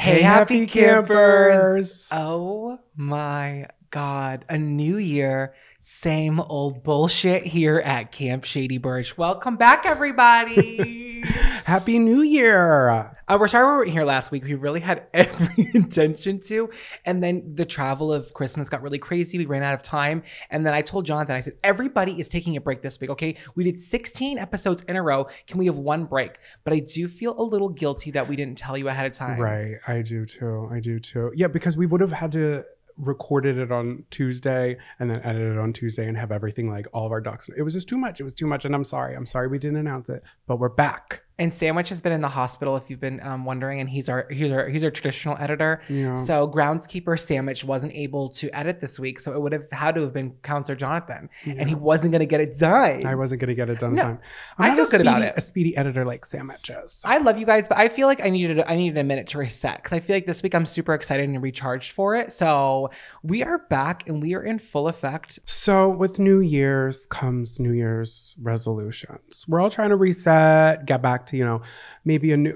Hey, happy campers! Oh my God, a new year, same old bullshit here at Camp Shady Birch. Welcome back, everybody! Happy New Year! We're sorry we weren't here last week. We really had every intention to. And then the travel of Christmas got really crazy. We ran out of time. And then I told Jonathan, I said, everybody is taking a break this week, okay? We did 16 episodes in a row. Can we have one break? But I do feel a little guilty that we didn't tell you ahead of time. Right, I do too. Yeah, because we would have had to recorded it on Tuesday and then edit it on Tuesday and have everything, like all of our ducks. It was just too much. It was too much. And I'm sorry we didn't announce it, but we're back. And Sandwich has been in the hospital, if you've been wondering, and he's our traditional editor. Yeah. So groundskeeper Sandwich wasn't able to edit this week, so it would have had to have been Counselor Jonathan, and he wasn't going to get it done. I wasn't going to get it done. No, time. I feel good about it. A speedy editor like Sandwich is. I love you guys, but I feel like I needed a minute to reset because I feel like this week I'm super excited and recharged for it. So we are back and we are in full effect. So with New Year's comes New Year's resolutions. We're all trying to reset, get back to, maybe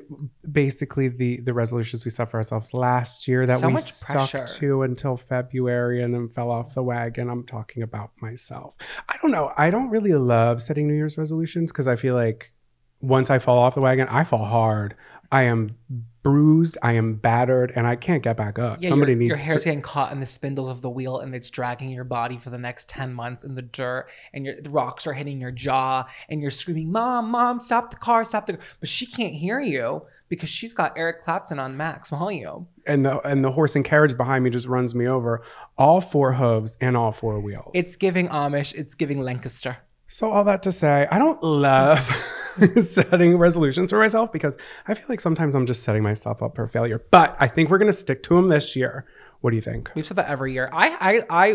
basically the resolutions we set for ourselves last year that so we much stuck pressure. to until February and then fell off the wagon. I'm talking about myself. I don't know. I don't really love setting New Year's resolutions because I feel like once I fall off the wagon, I fall hard. I am bruised, I am battered, and I can't get back up. Yeah, your hair's getting caught in the spindles of the wheel and it's dragging your body for the next 10 months in the dirt, and the rocks are hitting your jaw and you're screaming, Mom, stop the car. But she can't hear you because she's got Eric Clapton on max volume. And the horse and carriage behind me just runs me over. All four hooves and all four wheels. It's giving Amish, it's giving Lancaster. So all that to say, I don't love setting resolutions for myself because I feel like sometimes I'm just setting myself up for failure. But I think we're going to stick to them this year. What do you think? We've said that every year.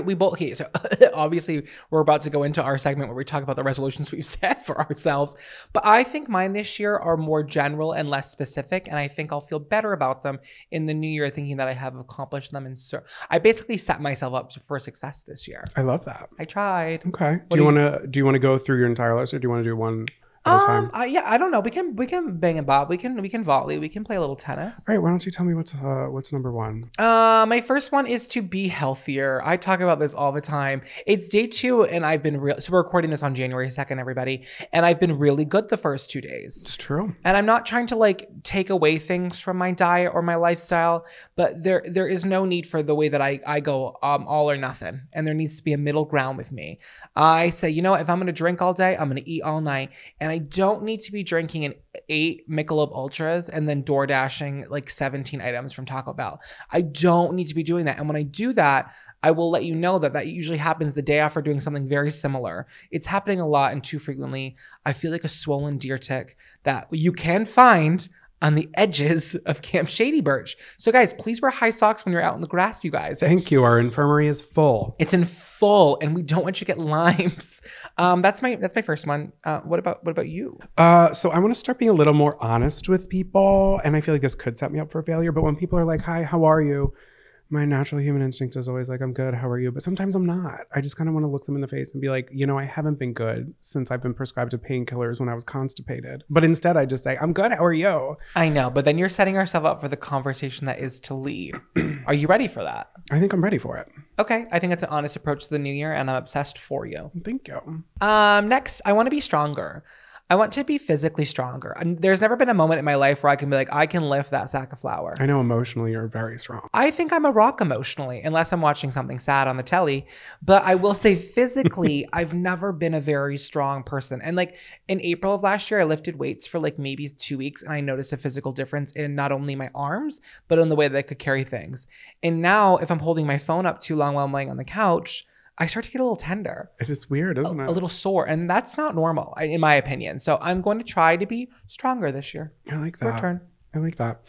We both, okay, so obviously we're about to go into our segment where we talk about the resolutions we've set for ourselves. But I think mine this year are more general and less specific. And I think I'll feel better about them in the new year, thinking that I have accomplished them. I basically set myself up for success this year. I love that. I tried. Okay. Do you want to go through your entire list or do you want to do one at a time? I don't know. We can bang and bob. We can volley. We can play a little tennis. All right. Why don't you tell me what's number one? My first one is to be healthier. I talk about this all the time. It's day 2 and I've been so we're recording this on January 2nd, everybody. And I've been really good the first 2 days. It's true. And I'm not trying to take away things from my diet or my lifestyle, but there is no need for the way that I go all or nothing. And there needs to be a middle ground with me. I say, if I'm going to drink all day, I'm going to eat all night. And I don't need to be drinking 8 Michelob Ultras and then door dashing 17 items from Taco Bell. I don't need to be doing that. And when I do that, I will let you know that usually happens the day after doing something very similar. It's happening a lot and too frequently. I feel like a swollen deer tick that you can find on the edges of Camp Shady Birch. So guys, please wear high socks when you're out in the grass, you guys. Thank you. Our infirmary is full. It's in full and we don't want you to get limes. That's my first one. What about you? So I want to start being a little more honest with people. And I feel like this could set me up for failure. But when people are like, hi, how are you? My natural human instinct is always like, I'm good, how are you? But sometimes I'm not. I just kind of want to look them in the face and be like, I haven't been good since I've been prescribed to painkillers when I was constipated. But instead I just say, I'm good, how are you? I know, but then you're setting yourself up for the conversation that is to lead. Are you ready for that? I think I'm ready for it. Okay, I think that's an honest approach to the new year and I'm obsessed for you. Thank you. Next, I want to be stronger. I want to be physically stronger. And there's never been a moment in my life where I can be like, I can lift that sack of flour. I know emotionally you're very strong. I think I'm a rock emotionally, unless I'm watching something sad on the telly. But I will say physically, I've never been a very strong person. And in April of last year, I lifted weights for maybe 2 weeks. And I noticed a physical difference in not only my arms, but in the way that I could carry things. And now if I'm holding my phone up too long while I'm laying on the couch, I start to get a little tender. It is weird, isn't it? A little sore. And that's not normal, in my opinion. So I'm going to try to be stronger this year. I like that. Your turn. I like that.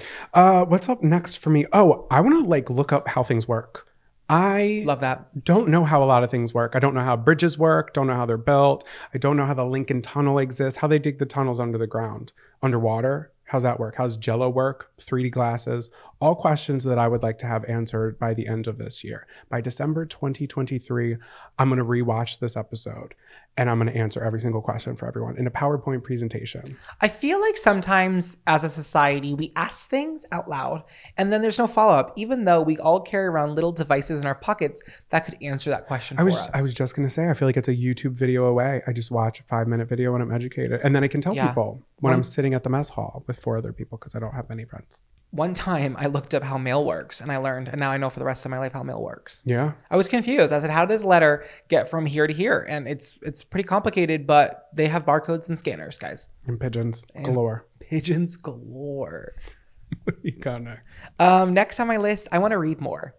What's up next for me? Oh, I want to look up how things work. I love that. Don't know how a lot of things work. I don't know how bridges work. Don't know how they're built. I don't know how the Lincoln Tunnel exists, how they dig the tunnels under the ground, underwater. How's that work? How's Jello work? 3D glasses? All questions that I would like to have answered by the end of this year. By December 2023, I'm going to rewatch this episode. and I'm going to answer every single question for everyone in a PowerPoint presentation. I feel like sometimes as a society, we ask things out loud and then there's no follow-up, even though we all carry around little devices in our pockets that could answer that question for us. I was just going to say, I feel like it's a YouTube video away. I just watch a 5-minute video when I'm educated. And then I can tell people when I'm sitting at the mess hall with 4 other people because I don't have many friends. One time I looked up how mail works and I learned, and now I know for the rest of my life how mail works. Yeah. I was confused. I said, how does this letter get from here to here? And it's pretty complicated, but they have barcodes and scanners, guys. And pigeons galore. Pigeons galore. What do you got next? Next on my list, I want to read more.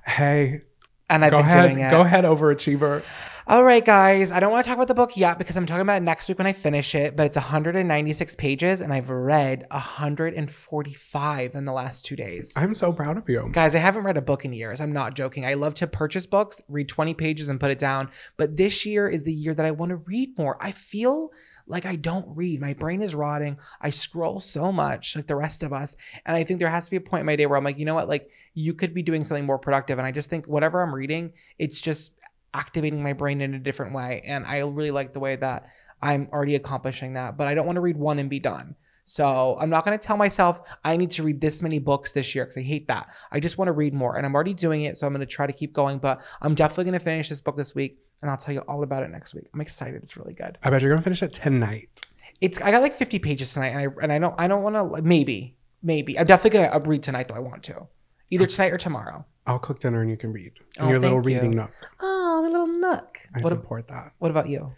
Hey. And I've been doing it. Go ahead, overachiever. All right, guys. I don't want to talk about the book yet because I'm talking about it next week when I finish it, but it's 196 pages and I've read 145 in the last 2 days. I'm so proud of you. Guys, I haven't read a book in years. I'm not joking. I love to purchase books, read 20 pages and put it down. But this year is the year that I want to read more. I feel like I don't read. My brain is rotting. I scroll so much like the rest of us. And I think there has to be a point in my day where I'm like, you know what? Like you could be doing something more productive. And I just think whatever I'm reading, it's just activating my brain in a different way. And I really like the way that I'm already accomplishing that, but I don't want to read one and be done. So I'm not going to tell myself I need to read this many books this year because I hate that. I just want to read more and I'm already doing it. So I'm going to try to keep going, but I'm definitely going to finish this book this week and I'll tell you all about it next week. I'm excited. It's really good. I bet you're going to finish it tonight. I got like 50 pages tonight and I don't want to, maybe. I'm definitely going to read tonight though. I want to. Either tonight or tomorrow. I'll cook dinner and you can read in your little reading nook. Oh, my little nook. I support that. What about you?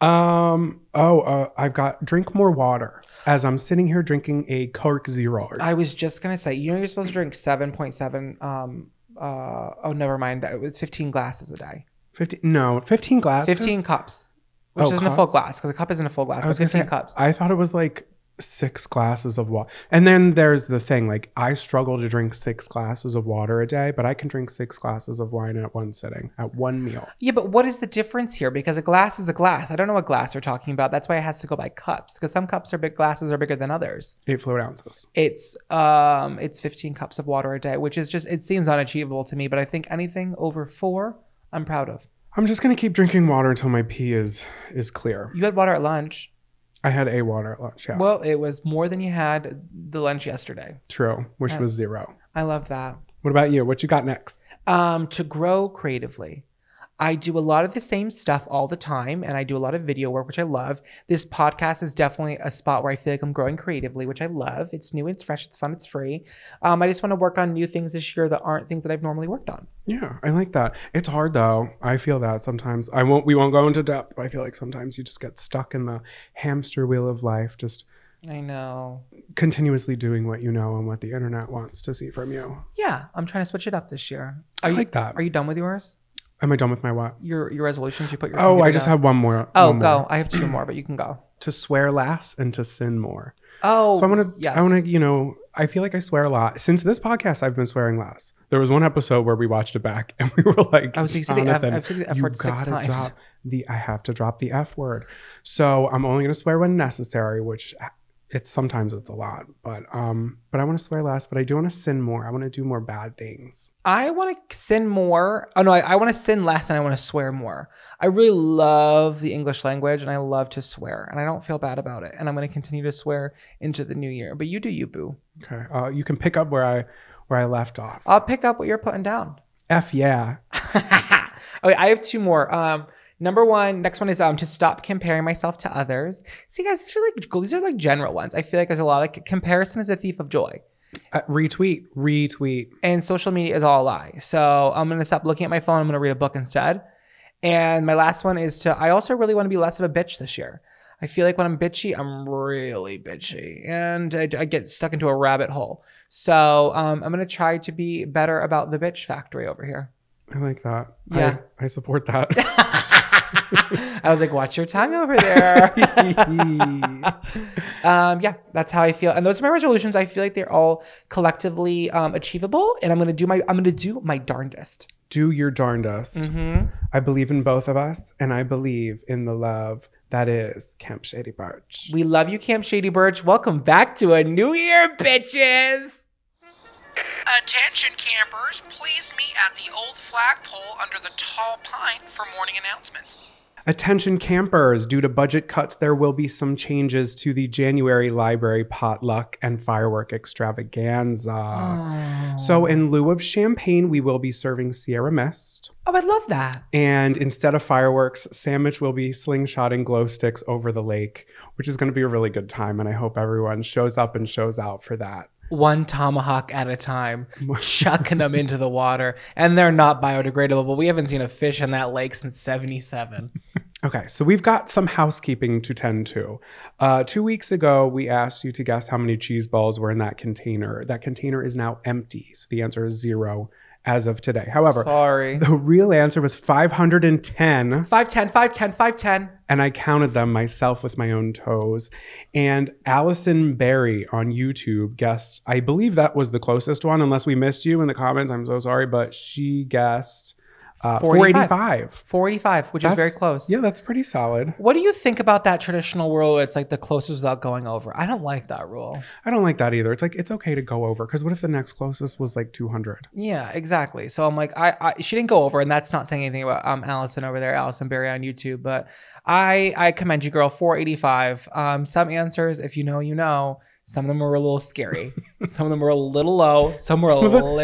I've got drink more water as I'm sitting here drinking a Coke Zero. I was just going to say, you know, you're supposed to drink 7.7. Oh, never mind. That it was 15 glasses a day. 15 glasses? 15 cups. Which isn't a full glass because a cup isn't a full glass. I was but 15 say, cups. I thought it was like 6 glasses of water. And then there's the thing, like I struggle to drink 6 glasses of water a day, but I can drink 6 glasses of wine at one sitting, at one meal. Yeah, but what is the difference here? Because a glass is a glass. I don't know what glass they're talking about. That's why it has to go by cups because some cups are big, glasses are bigger than others. 8 fluid ounces. It's 15 cups of water a day, which is just, it seems unachievable to me, but I think anything over 4, I'm proud of. I'm just going to keep drinking water until my pee is clear. You had water at lunch. I had a water at lunch, yeah. Well, it was more than you had the lunch yesterday. True, which was 0. I love that. What about you? What you got next? To grow creatively. I do a lot of the same stuff all the time, and I do a lot of video work, which I love. This podcast is definitely a spot where I feel like I'm growing creatively, which I love. It's new, it's fresh, it's fun, it's free. I just want to work on new things this year that aren't things that I've normally worked on. Yeah, I like that. It's hard though. I feel that sometimes. We won't go into depth, but I feel like sometimes you just get stuck in the hamster wheel of life, just I know. Continuously doing what you know and what the internet wants to see from you. Yeah, I'm trying to switch it up this year. I like that. Are you done with yours? Am I done with my what? Your resolutions you put your I just have one more. Oh, go. I have 2 more, but you can go. To swear less and to sin more. Oh, so I want to, I feel like I swear a lot. Since this podcast, I've been swearing less. There was one episode where we watched it back and we were like, I've seen the F word 6 times. I have to drop the F word. So I'm only going to swear when necessary, which sometimes it's a lot, but I want to swear less, but I do want to sin more. I want to do more bad things. I want to sin more. Oh no, I want to sin less and I want to swear more. I really love the English language and I love to swear and I don't feel bad about it. And I'm going to continue to swear into the new year, but you do you, boo. Okay. You can pick up where I left off. I'll pick up what you're putting down. F yeah. Okay, I have 2 more. Number 1, next one is to stop comparing myself to others. See, guys, these are like general ones. I feel like there's a lot of comparison is a thief of joy. Retweet. And social media is all a lie. So I'm going to stop looking at my phone. I'm going to read a book instead. And my last one is I also really want to be less of a bitch this year. I feel like when I'm bitchy, I'm really bitchy. And I get stuck into a rabbit hole. So I'm going to try to be better about the bitch factory over here. I like that. Yeah. I support that. I was like, watch your tongue over there. Yeah, that's how I feel. And those are my resolutions. I feel like they're all collectively achievable. And I'm going to do my darndest. Do your darndest. Mm-hmm. I believe in both of us. And I believe in the love that is Camp Shady Birch. We love you, Camp Shady Birch. Welcome back to a new year, bitches. Attention campers, please meet at the old flagpole under the tall pine for morning announcements. Attention campers, due to budget cuts, there will be some changes to the January library potluck and firework extravaganza. Oh. So in lieu of champagne, we will be serving Sierra Mist. Oh, I love that. And instead of fireworks, Sandwich will be slingshotting glow sticks over the lake, which is going to be a really good time. And I hope everyone shows up and shows out for that. One tomahawk at a time, chucking them into the water. And they're not biodegradable, but we haven't seen a fish in that lake since 77. Okay, so we've got some housekeeping to tend to. 2 weeks ago, we asked you to guess how many cheese balls were in that container. That container is now empty, so the answer is 0 as of today. However, sorry, the real answer was 510. 510. And I counted them myself with my own toes. And Allison Berry on YouTube guessed, I believe that was the closest one, unless we missed you in the comments. I'm so sorry, but she guessed 485. 485, which is very close. Yeah, that's pretty solid. What do you think about that traditional rule? It's like the closest without going over. I don't like that rule. I don't like that either. It's like, it's okay to go over, because what if the next closest was like 200? Yeah, exactly. So I'm like, she didn't go over, and that's not saying anything about Allison over there, Allison Berry on YouTube, but I commend you, girl. 485. Some answers, if you know, you know. Some of them were a little scary. Some of them were a little low. Some were a little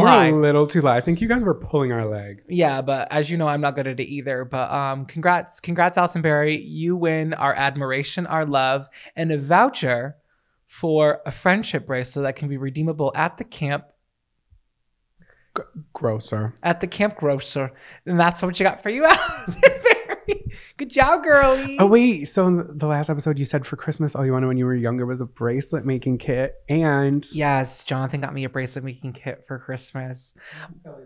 high. A little too low. I think you guys were pulling our leg. Yeah, but as you know, I'm not good at it either. But congrats, Alison Berry. You win our admiration, our love, and a voucher for a friendship bracelet that can be redeemable at the camp. Grocer. At the camp grocer. And that's what you got for you, Alison Berry. Good job, girlie. Oh, wait. So in the last episode, you said for Christmas, all you wanted when you were younger was a bracelet making kit. And yes, Jonathan got me a bracelet making kit for Christmas.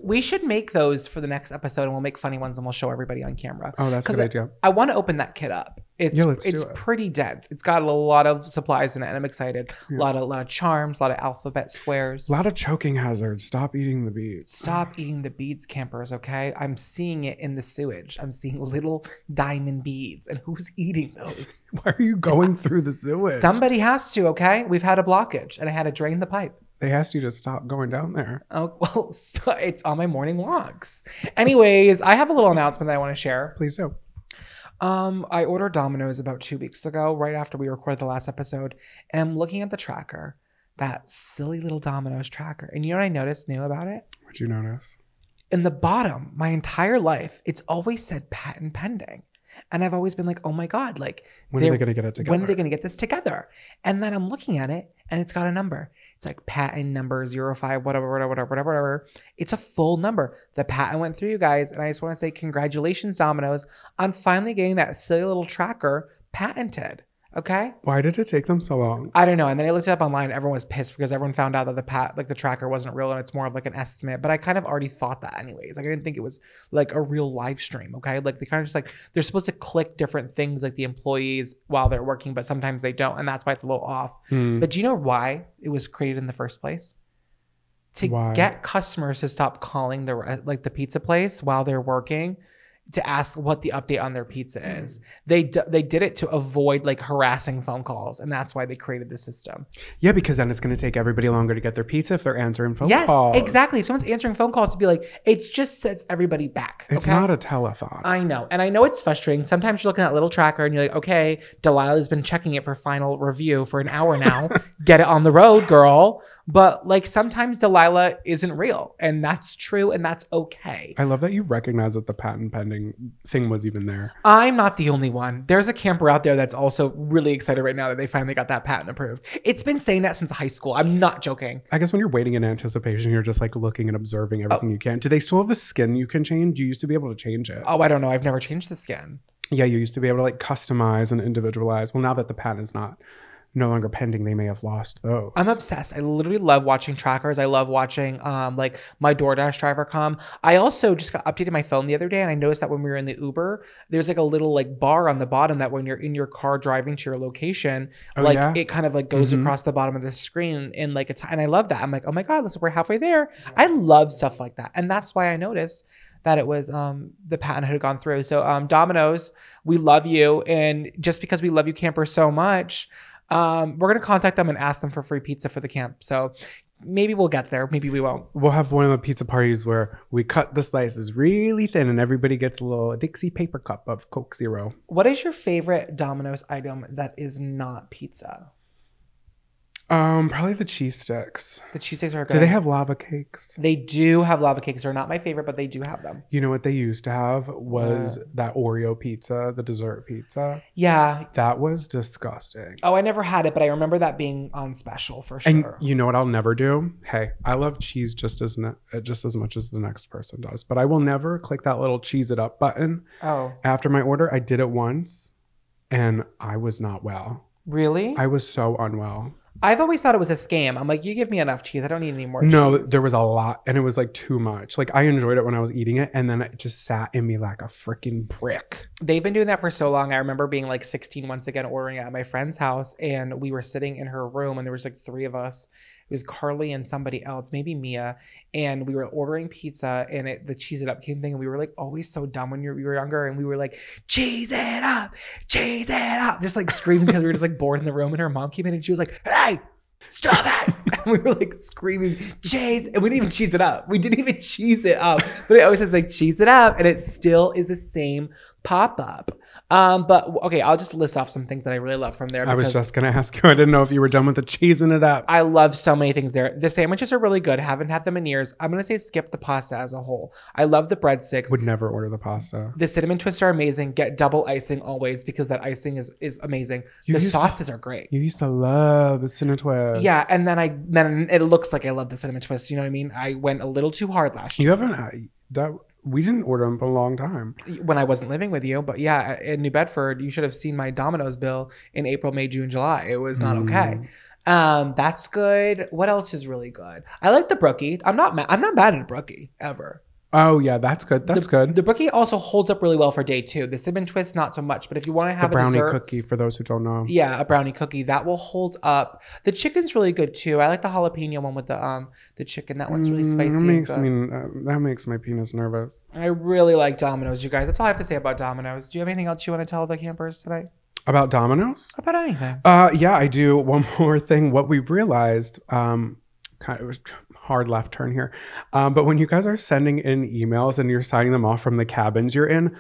We should make those for the next episode, and we'll make funny ones, and we'll show everybody on camera. Oh, that's a good idea. I want to open that kit up. It's pretty dense. It's got a lot of supplies in it, and I'm excited. Yeah. A lot of charms, a lot of alphabet squares. A lot of choking hazards. Stop eating the beads. Stop eating the beads, campers, okay? I'm seeing it in the sewage. I'm seeing little diamond beads, and who's eating those? Why are you going through the sewage? Somebody has to, okay? We've had a blockage, and I had to drain the pipe. They asked you to stop going down there. Oh, well, it's on my morning walks. Anyways, I have a little announcement that I want to share. Please do. I ordered Domino's about 2 weeks ago, right after we recorded the last episode. And I'm looking at the tracker, that silly little Domino's tracker. And you know what I noticed new about it? What'd you notice? In the bottom, my entire life, it's always said patent pending. And I've always been like, oh my God, like, when are they going to get it together? When are they going to get this together? And then I'm looking at it, and it's got a number. It's like patent number 05, whatever. It's a full number. The patent went through, you guys. And I just want to say congratulations, Domino's, on finally getting that silly little tracker patented. Okay. Why did it take them so long? I don't know. And then I looked it up online. Everyone was pissed because everyone found out that the tracker wasn't real and it's more of like an estimate. But I kind of already thought that anyways. Like I didn't think it was like a real live stream. Okay. Like they kind of just like, they're supposed to click different things like the employees while they're working, but sometimes they don't. And that's why it's a little off. But do you know why it was created in the first place? To get customers to stop calling the pizza place while they're working to ask what the update on their pizza is. They did it to avoid like harassing phone calls, and that's why they created the system. Yeah, because then it's going to take everybody longer to get their pizza if they're answering phone calls. Yes, exactly. If someone's answering phone calls, to be like, it just sets everybody back. It's not a telethon. I know. And I know it's frustrating. Sometimes you're looking at that little tracker and you're like, okay, Delilah's been checking it for final review for an hour now. Get it on the road, girl. But like sometimes Delilah isn't real, and that's true, and that's okay. I love that you recognize that the patent pending thing was even there. I'm not the only one. There's a camper out there that's also really excited right now that they finally got that patent approved. It's been saying that since high school. I'm not joking. I guess when you're waiting in anticipation, you're just like looking and observing everything you can. Do they still have the skin you can change? You used to be able to change it. Oh, I don't know. I've never changed the skin. Yeah, you used to be able to like customize and individualize. Well, now that the patent is no longer pending, they may have lost those. I'm obsessed. I literally love watching trackers. I love watching like my DoorDash driver come. I also just got updated my phone the other day, and I noticed that when we were in the Uber, there's like a little like bar on the bottom that when you're in your car driving to your location, it kind of like goes across the bottom of the screen in like a time. And I love that. I'm like, oh my God, we're halfway there. I love stuff like that. And that's why I noticed that it was the patent had gone through. So Domino's, we love you. And just because we love you campers so much, we're going to contact them and ask them for free pizza for the camp. So maybe we'll get there. Maybe we won't. We'll have one of the pizza parties where we cut the slices really thin and everybody gets a little Dixie paper cup of Coke Zero. What is your favorite Domino's item that is not pizza? Probably the cheese sticks. The cheese sticks are good. Do they have lava cakes? They do have lava cakes. They're not my favorite, but they do have them. You know what they used to have was that Oreo pizza, the dessert pizza. Yeah. That was disgusting. Oh, I never had it, but I remember that being on special for sure. And you know what I'll never do? Hey, I love cheese just as much as the next person does, but I will never click that little cheese it up button. Oh. After my order, I did it once and I was not well. Really? I was so unwell. I've always thought it was a scam. I'm like, you give me enough cheese. I don't need any more cheese. No, there was a lot and it was like too much. Like I enjoyed it when I was eating it and then it just sat in me like a freaking brick. They've been doing that for so long. I remember being like 16 once again, ordering at my friend's house, and we were sitting in her room and there was like 3 of us. It was Carly and somebody else, maybe Mia. And we were ordering pizza and the cheese it up came thing. And we were like always so dumb when we were younger. And we were like, cheese it up, just like screaming because we were just like bored in the room. And her mom came in and she was like, hey, stop it. And we were like screaming, cheese. And we didn't even cheese it up. We didn't even cheese it up. But it always says like cheese it up. And it still is the same pop-up. But okay, I'll just list off some things that I really love from there. I was just going to ask you. I didn't know if you were done with the cheesing it up. I love so many things there. The sandwiches are really good. Haven't had them in years. I'm going to say skip the pasta as a whole. I love the breadsticks. Would never order the pasta. The cinnamon twists are amazing. Get double icing always because that icing is amazing. The sauces are great. You used to love the cinnamon twist. Yeah, and then it looks like I love the cinnamon twist. You know what I mean? I went a little too hard last year. You haven't we didn't order them for a long time. When I wasn't living with you. But yeah, in New Bedford, you should have seen my Domino's bill in April, May, June, July. It was not okay. That's good. What else is really good? I like the brookie. I'm not mad at a brookie ever. Oh yeah, that's good. That's good. The brookie also holds up really well for day 2. The cinnamon twist, not so much. But if you want to have the brownie a dessert, cookie, for those who don't know. Yeah, a brownie cookie that will hold up. The chicken's really good too. I like the jalapeno one with the chicken. That one's really spicy. That makes my penis nervous. I really like Domino's, you guys. That's all I have to say about Domino's. Do you have anything else you want to tell the campers today? About Domino's? About anything. Yeah, I do. One more thing. What we've realized, kind of hard left turn here. But when you guys are sending in emails and you're signing them off from the cabins you're in,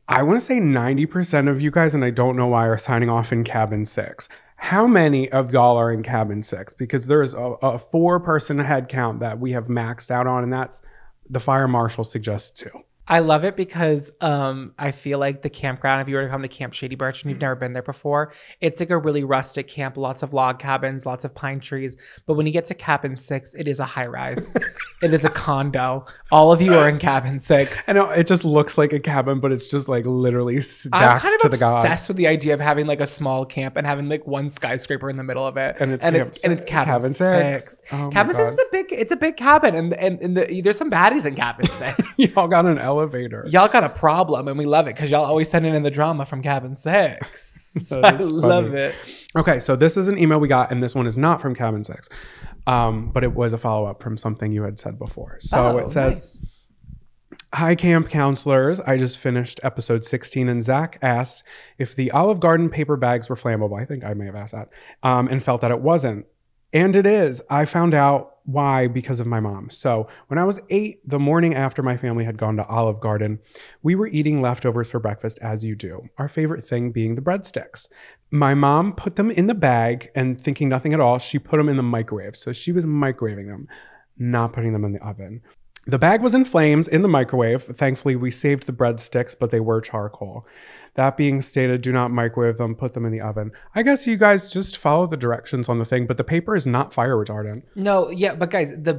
I want to say 90% of you guys, and I don't know why, are signing off in cabin 6. How many of y'all are in cabin 6? Because there's a 4-person head count that we have maxed out on, and that's the fire marshal suggests 2. I love it because I feel like the campground, if you were to come to Camp Shady Birch and you've never been there before, it's like a really rustic camp, lots of log cabins, lots of pine trees. But when you get to cabin 6, it is a high rise. It is a condo. All of you are in cabin 6. I know it just looks like a cabin, but it's just like literally stacked to the god. I'm obsessed with the idea of having like a small camp and having like one skyscraper in the middle of it. And it's cabin 6. Oh cabin 6 is a big cabin, and there's some baddies in cabin 6. Y'all got an elevator. Y'all got a problem, and we love it because y'all always sending in the drama from cabin 6. I love it. Okay, so this is an email we got, and this one is not from cabin 6, but it was a follow-up from something you had said before. So it says, nice. Hi, camp counselors. I just finished episode 16, and Zach asked if the Olive Garden paper bags were flammable. I think I may have asked that, and felt that it wasn't. And it is. I found out why because of my mom. So when I was 8, the morning after my family had gone to Olive Garden, we were eating leftovers for breakfast, as you do. Our favorite thing being the breadsticks. My mom put them in the bag, and thinking nothing at all, she put them in the microwave. So she was microwaving them, not putting them in the oven. The bag was in flames in the microwave. Thankfully, we saved the breadsticks, but they were charcoal. That being stated, do not microwave them, put them in the oven. I guess you guys just follow the directions on the thing, but the paper is not fire retardant. No, yeah, but guys, the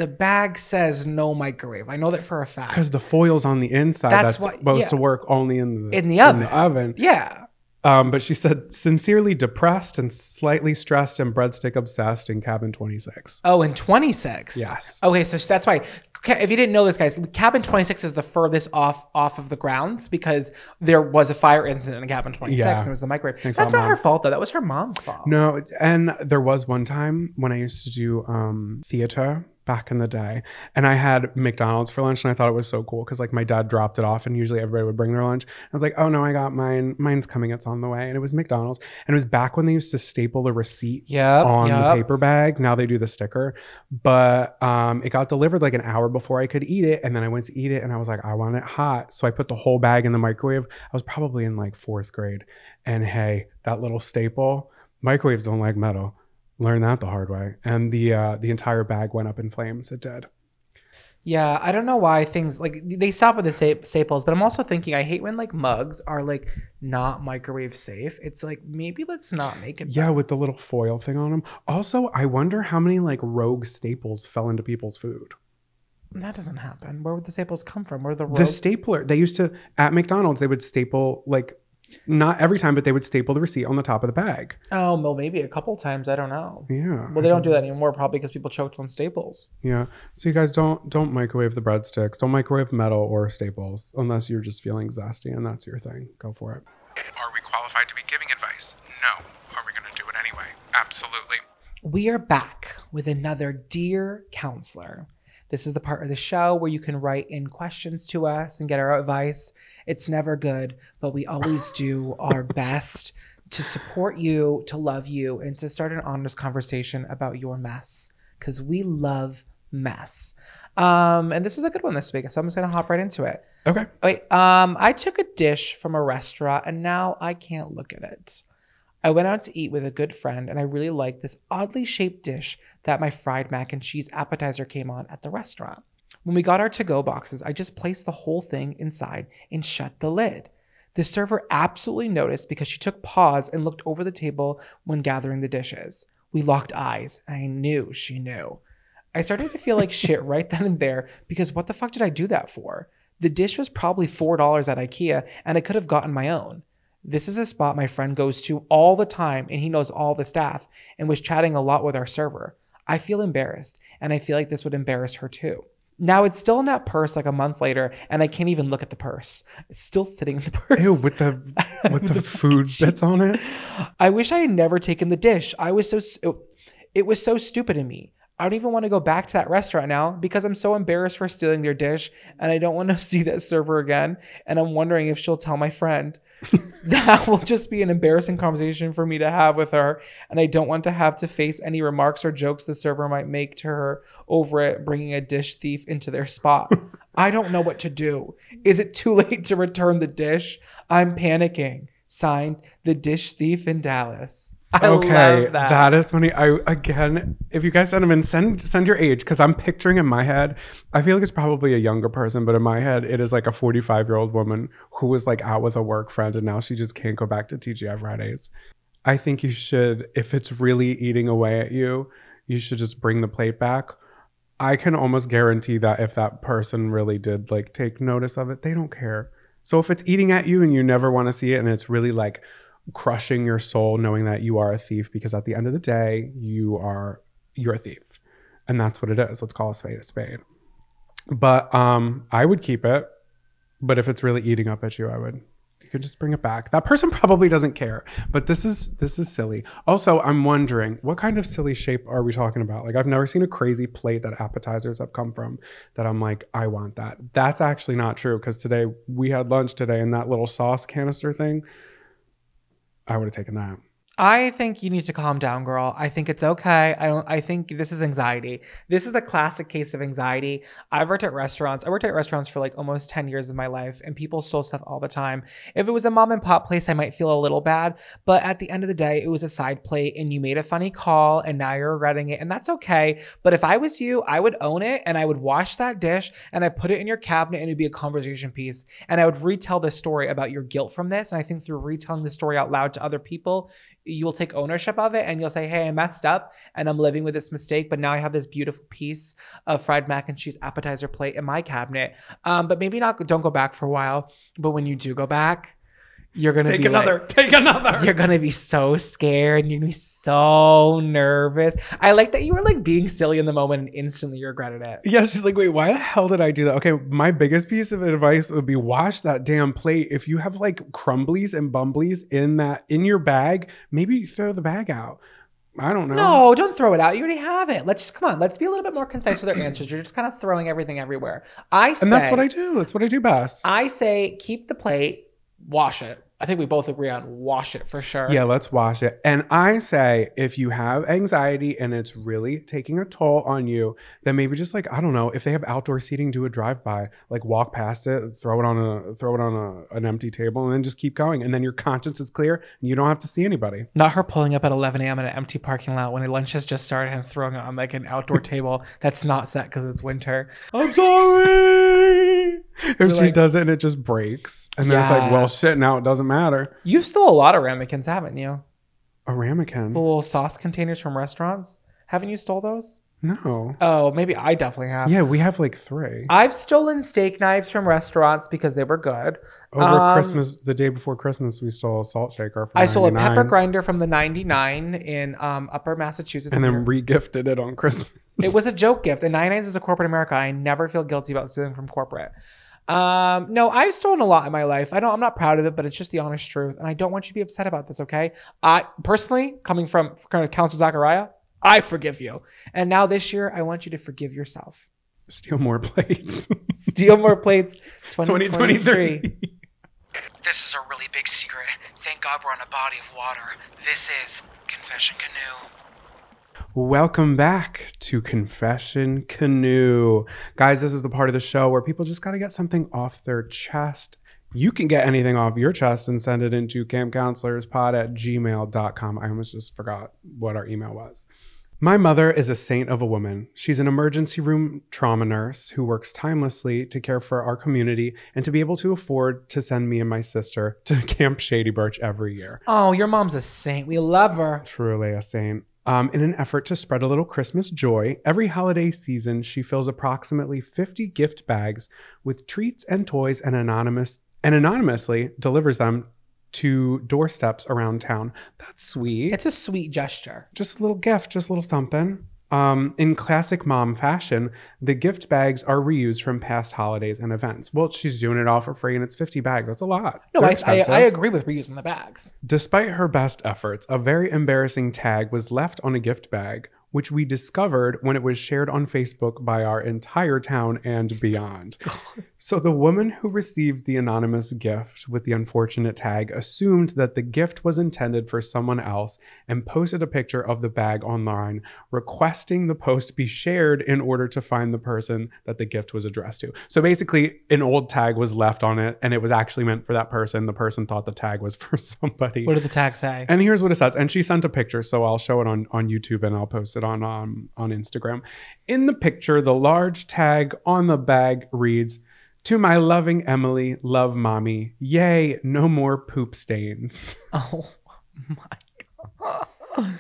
bag says no microwave. I know that for a fact. Because the foil's on the inside. That's supposed to work only in the oven. Yeah. But she said, sincerely depressed and slightly stressed and breadstick obsessed in cabin 26. Oh, in 26? Yes. Okay, so that's why. If you didn't know this, guys, cabin 26 is the furthest off of the grounds because there was a fire incident in cabin 26 and it was the microwave. That's not her fault, though. That was her mom's fault. No, and there was one time when I used to do theater back in the day. And I had McDonald's for lunch and I thought it was so cool because like my dad dropped it off and usually everybody would bring their lunch. I was like, oh no, I got mine. Mine's coming. It's on the way. And it was McDonald's. And it was back when they used to staple the receipt on the paper bag. Now they do the sticker. But it got delivered like an hour before I could eat it. And then I went to eat it and I was like, I want it hot. So I put the whole bag in the microwave. I was probably in like 4th grade. And hey, that little staple, microwaves don't like metal. Learned that the hard way. And the entire bag went up in flames. It did. Yeah, I don't know why things like they stop with the staples, but I'm also thinking I hate when like mugs are like not microwave safe. It's like maybe let's not make it. Yeah, with the little foil thing on them. Also, I wonder how many like rogue staples fell into people's food. That doesn't happen. Where would the staples come from? Where are the rogue? The stapler. They used to at McDonald's. They would staple like. Not every time, but they would staple the receipt on the top of the bag. Oh, well, maybe a couple times. I don't know. Yeah. Well, they don't do that anymore, probably because people choked on staples. Yeah. So you guys don't microwave the breadsticks. Don't microwave metal or staples unless you're just feeling zesty and that's your thing. Go for it. Are we qualified to be giving advice? No. Are we going to do it anyway? Absolutely. We are back with another Dear Counselor. This is the part of the show where you can write in questions to us and get our advice. It's never good, but we always do our best to support you, to love you, and to start an honest conversation about your mess, because we love mess. And this was a good one this week, so I'm just going to hop right into it. Okay. Wait, I took a dish from a restaurant, and now I can't look at it. I went out to eat with a good friend and I really liked this oddly shaped dish that my fried mac and cheese appetizer came on at the restaurant. When we got our to-go boxes, I just placed the whole thing inside and shut the lid. The server absolutely noticed because she took pause and looked over the table when gathering the dishes. We locked eyes and I knew she knew. I started to feel like shit right then and there because what the fuck did I do that for? The dish was probably $4 at IKEA and I could have gotten my own. This is a spot my friend goes to all the time and he knows all the staff and was chatting a lot with our server. I feel embarrassed and I feel like this would embarrass her too. Now it's still in that purse like a month later and I can't even look at the purse. It's still sitting in the purse. Ew, with the food bits on it. I wish I had never taken the dish. It was so stupid of me. I don't even want to go back to that restaurant now because I'm so embarrassed for stealing their dish and I don't want to see that server again. And I'm wondering if she'll tell my friend. That will just be an embarrassing conversation for me to have with her. And I don't want to have to face any remarks or jokes the server might make to her over it, bringing a dish thief into their spot. I don't know what to do. Is it too late to return the dish? I'm panicking. Signed, the dish thief in Dallas. I love that. That is funny. If you guys send them in, send your age because I'm picturing in my head. I feel like it's probably a younger person, but in my head, it is like a 45-year-old woman who was like out with a work friend and now she just can't go back to TGI Fridays. I think you should, if it's really eating away at you, you should just bring the plate back. I can almost guarantee that if that person really did like take notice of it, they don't care. So if it's eating at you and you never want to see it and it's really like crushing your soul knowing that you are a thief, because at the end of the day you're a thief and that's what it is. Let's call a spade a spade. But I would keep it, but if it's really eating up at you, you could just bring it back. That person probably doesn't care, but this is silly. Also, I'm wondering what kind of silly shape are we talking about? Like I've never seen a crazy plate that appetizers have come from that I'm like, I want that. That's actually not true because today we had lunch today and that little sauce canister thing, I would have taken that. I think you need to calm down, girl. I think it's okay. I think this is anxiety. This is a classic case of anxiety. I worked at restaurants for like almost 10 years of my life and people stole stuff all the time. If it was a mom and pop place, I might feel a little bad, but at the end of the day, it was a side plate and you made a funny call and now you're regretting it and that's okay. But if I was you, I would own it and I would wash that dish and I put it in your cabinet and it'd be a conversation piece. And I would retell the story about your guilt from this. And I think through retelling the story out loud to other people, you will take ownership of it and you'll say, hey, I messed up and I'm living with this mistake, but now I have this beautiful piece of fried mac and cheese appetizer plate in my cabinet. But maybe don't go back for a while. But when you do go back, you're going to take another. You're going to be so scared and you're going to be so nervous. I like that you were like being silly in the moment and instantly you regretted it. Yeah, she's like, wait, why the hell did I do that? Okay, my biggest piece of advice would be wash that damn plate. If you have like crumblies and bumblies in your bag, maybe throw the bag out. I don't know. No, don't throw it out. You already have it. Come on. Let's be a little bit more concise with our answers. You're just kind of throwing everything everywhere. And that's what I do. That's what I do best. I say keep the plate, wash it. I think we both agree on wash it for sure. Yeah, let's wash it. And I say, if you have anxiety and it's really taking a toll on you, then maybe just like, I don't know, if they have outdoor seating, do a drive-by, like walk past it, throw it on an empty table, and then just keep going. And then your conscience is clear and you don't have to see anybody. Not her pulling up at 11 a.m. in an empty parking lot when lunch has just started and throwing it on like an outdoor table that's not set because it's winter. I'm sorry. If she does it and it just breaks. And then it's like, well, shit, now it doesn't matter. You've stole a lot of ramekins, haven't you? A ramekin? The little sauce containers from restaurants. Haven't you stole those? No. Oh, maybe I definitely have. Yeah, we have like 3. I've stolen steak knives from restaurants because they were good. Over Christmas, the day before Christmas, we stole a salt shaker from I stole a pepper grinder from the 99 in Upper Massachusetts. And then re-gifted it on Christmas. It was a joke gift. And 99 is a corporate America. I never feel guilty about stealing from corporate. No, I've stolen a lot in my life. I'm not proud of it, but it's just the honest truth. And I don't want you to be upset about this, okay? I personally, coming from Council Zachariah, I forgive you. And now this year, I want you to forgive yourself. Steal more plates. Steal more plates. 2023. This is a really big secret. Thank God we're on a body of water. This is Confession Canoe. Welcome back to Confession Canoe. Guys, this is the part of the show where people just got to get something off their chest. You can get anything off your chest and send it into campcounselorspod@gmail.com. I almost just forgot what our email was. My mother is a saint of a woman. She's an emergency room trauma nurse who works tirelessly to care for our community and to be able to afford to send me and my sister to Camp Shady Birch every year. Oh, your mom's a saint. We love her. Truly a saint. In an effort to spread a little Christmas joy, every holiday season, she fills approximately 50 gift bags with treats and toys and anonymously delivers them to doorsteps around town. That's sweet. It's a sweet gesture. Just a little gift, just a little something. In classic mom fashion, the gift bags are reused from past holidays and events. Well, she's doing it all for free and it's 50 bags. That's a lot. No, I agree with reusing the bags. Despite her best efforts, a very embarrassing tag was left on a gift bag, which we discovered when it was shared on Facebook by our entire town and beyond. So the woman who received the anonymous gift with the unfortunate tag assumed that the gift was intended for someone else and posted a picture of the bag online, requesting the post be shared in order to find the person that the gift was addressed to. So basically, an old tag was left on it and it was actually meant for that person. The person thought the tag was for somebody. What did the tag say? And here's what it says. And she sent a picture, so I'll show it on YouTube and I'll post it on Instagram. In the picture, the large tag on the bag reads, "To my loving Emily, love mommy. Yay, no more poop stains." Oh my God.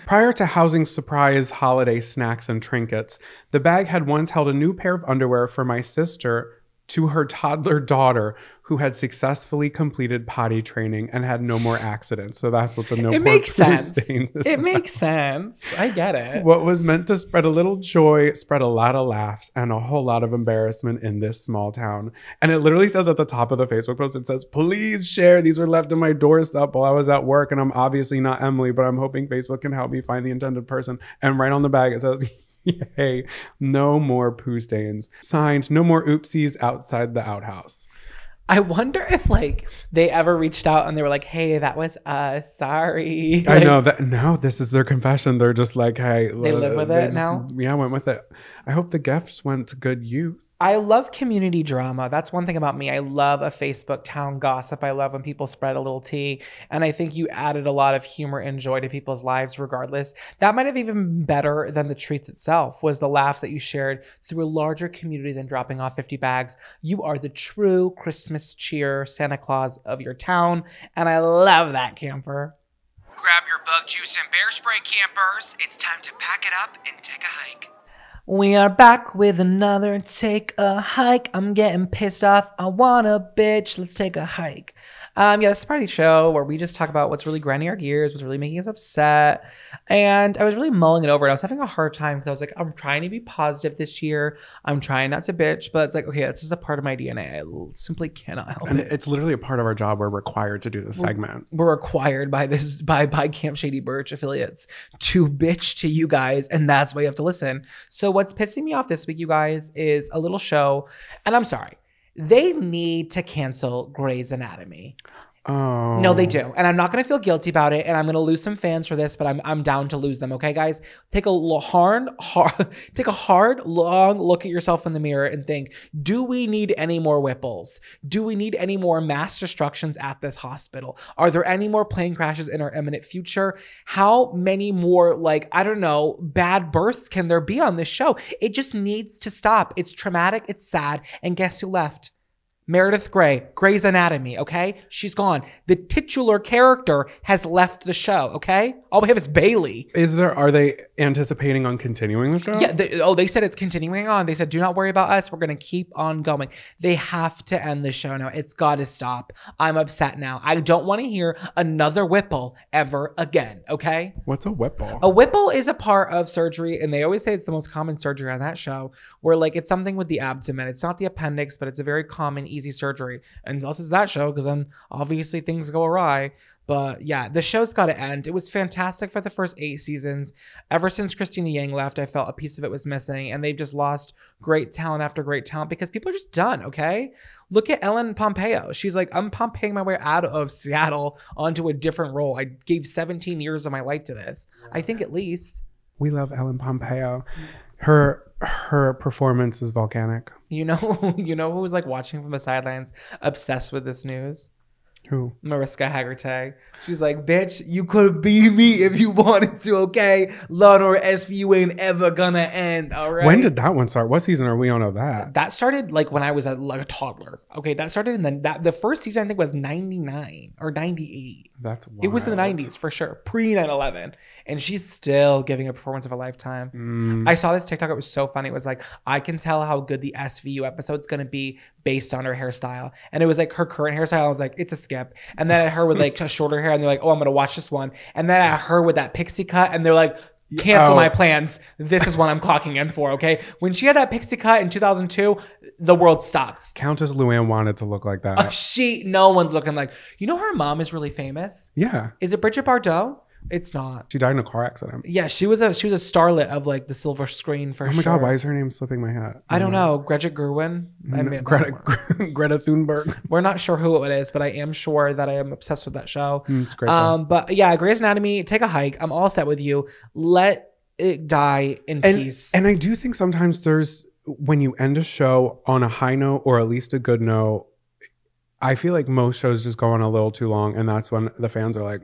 Prior to housing surprise holiday snacks and trinkets, the bag had once held a new pair of underwear for my sister to her toddler daughter who had successfully completed potty training and had no more accidents. So that's what the no more poop stains is. It makes sense. I get it. What was meant to spread a little joy spread a lot of laughs and a whole lot of embarrassment in this small town. And it literally says at the top of the Facebook post, it says, "Please share. These were left on my doorstep while I was at work and I'm obviously not Emily, but I'm hoping Facebook can help me find the intended person." And right on the bag, it says, "Yay, no more poo stains. Signed, no more oopsies outside the outhouse." I wonder if they ever reached out and they were like, "Hey, that was us. Sorry." I know that now this is their confession. They're just like, hey, they live with it now. Yeah, went with it. I hope the gifts went to good use. I love community drama. That's one thing about me. I love a Facebook town gossip. I love when people spread a little tea. And I think you added a lot of humor and joy to people's lives regardless. That might have even been better than the treats itself, was the laughs that you shared through a larger community than dropping off 50 bags. You are the true Christmas cheer Santa Claus of your town, and I love that, camper. Grab your bug juice and bear spray, campers. It's time to pack it up and take a hike. We are back with another Take a Hike. I'm getting pissed off. I want a bitch. Let's take a hike. Yeah, this is part of the show where we just talk about what's really grinding our gears, what's really making us upset. And I was really mulling it over. And I was having a hard time because I was like, I'm trying to be positive this year. I'm trying not to bitch, but it's like, okay, that's just a part of my DNA. I simply cannot help And it. it's literally a part of our job. We're required to do this segment. We're required by Camp Shady Birch affiliates to bitch to you guys, and that's why you have to listen. So what's pissing me off this week, you guys, is a little show, and I'm sorry, they need to cancel Grey's Anatomy. Oh. No, they do. And I'm not going to feel guilty about it. And I'm going to lose some fans for this, but I'm down to lose them. Okay, guys? Take a hard, long look at yourself in the mirror and think, do we need any more Whipples? Do we need any more mass destructions at this hospital? Are there any more plane crashes in our imminent future? How many more, like, I don't know, bad births can there be on this show? It just needs to stop. It's traumatic. It's sad. And guess who left? Meredith Grey, Grey's Anatomy, okay? She's gone. The titular character has left the show, okay? All we have is Bailey. Are they anticipating on continuing the show? Yeah, they said it's continuing on. They said, do not worry about us. We're going to keep on going. They have to end the show now. It's got to stop. I'm upset now. I don't want to hear another Whipple ever again, okay? What's a Whipple? A Whipple is a part of surgery, and they always say it's the most common surgery on that show, where like it's something with the abdomen. It's not the appendix, but it's a very common, easy surgery. Unless it's that show, because then obviously things go awry. But yeah, the show's got to end. It was fantastic for the first 8 seasons. Ever since Christina Yang left, I felt a piece of it was missing, and they've just lost great talent after great talent because people are just done, okay? Look at Ellen Pompeo. She's like, I'm Pompeoing my way out of Seattle onto a different role. I gave 17 years of my life to this. I think at least. We love Ellen Pompeo. Her performance is volcanic. You know who's like watching from the sidelines, obsessed with this news? Who? Mariska Hargitay. She's like, bitch, you could be me if you wanted to, okay? Law and Order SVU ain't ever gonna end, all right? When did that one start? What season are we on of that? That started like when I was like a toddler. Okay, that started in the first season I think was 99 or 98. That's wild. It was in the 90s for sure, pre 9/11, and she's still giving a performance of a lifetime. I saw this TikTok. It was so funny. It was like, I can tell how good the SVU episode's gonna be based on her hairstyle, and it was like her current hairstyle. I was like, it's a skip. And then at her with like shorter hair, and they're like, oh, I'm gonna watch this one. And then at her with that pixie cut, and they're like, cancel my plans. This is what I'm clocking in for. Okay, when she had that pixie cut in 2002, the world stopped. Countess Luann wanted to look like that. No one's looking like. You know, her mom is really famous. Yeah. Is it Bridget Bardot? It's not. She died in a car accident. Yeah, she was a starlet of like the silver screen for sure. Oh my God, why is her name slipping my head? I don't know. Greta Gerwin? Greta Thunberg. We're not sure who it is, but I am sure that I am obsessed with that show. It's a great show. But yeah, Grey's Anatomy, take a hike. I'm all set with you. Let it die in peace. And I do think sometimes when you end a show on a high note or at least a good note, I feel like most shows just go on a little too long, and that's when the fans are like,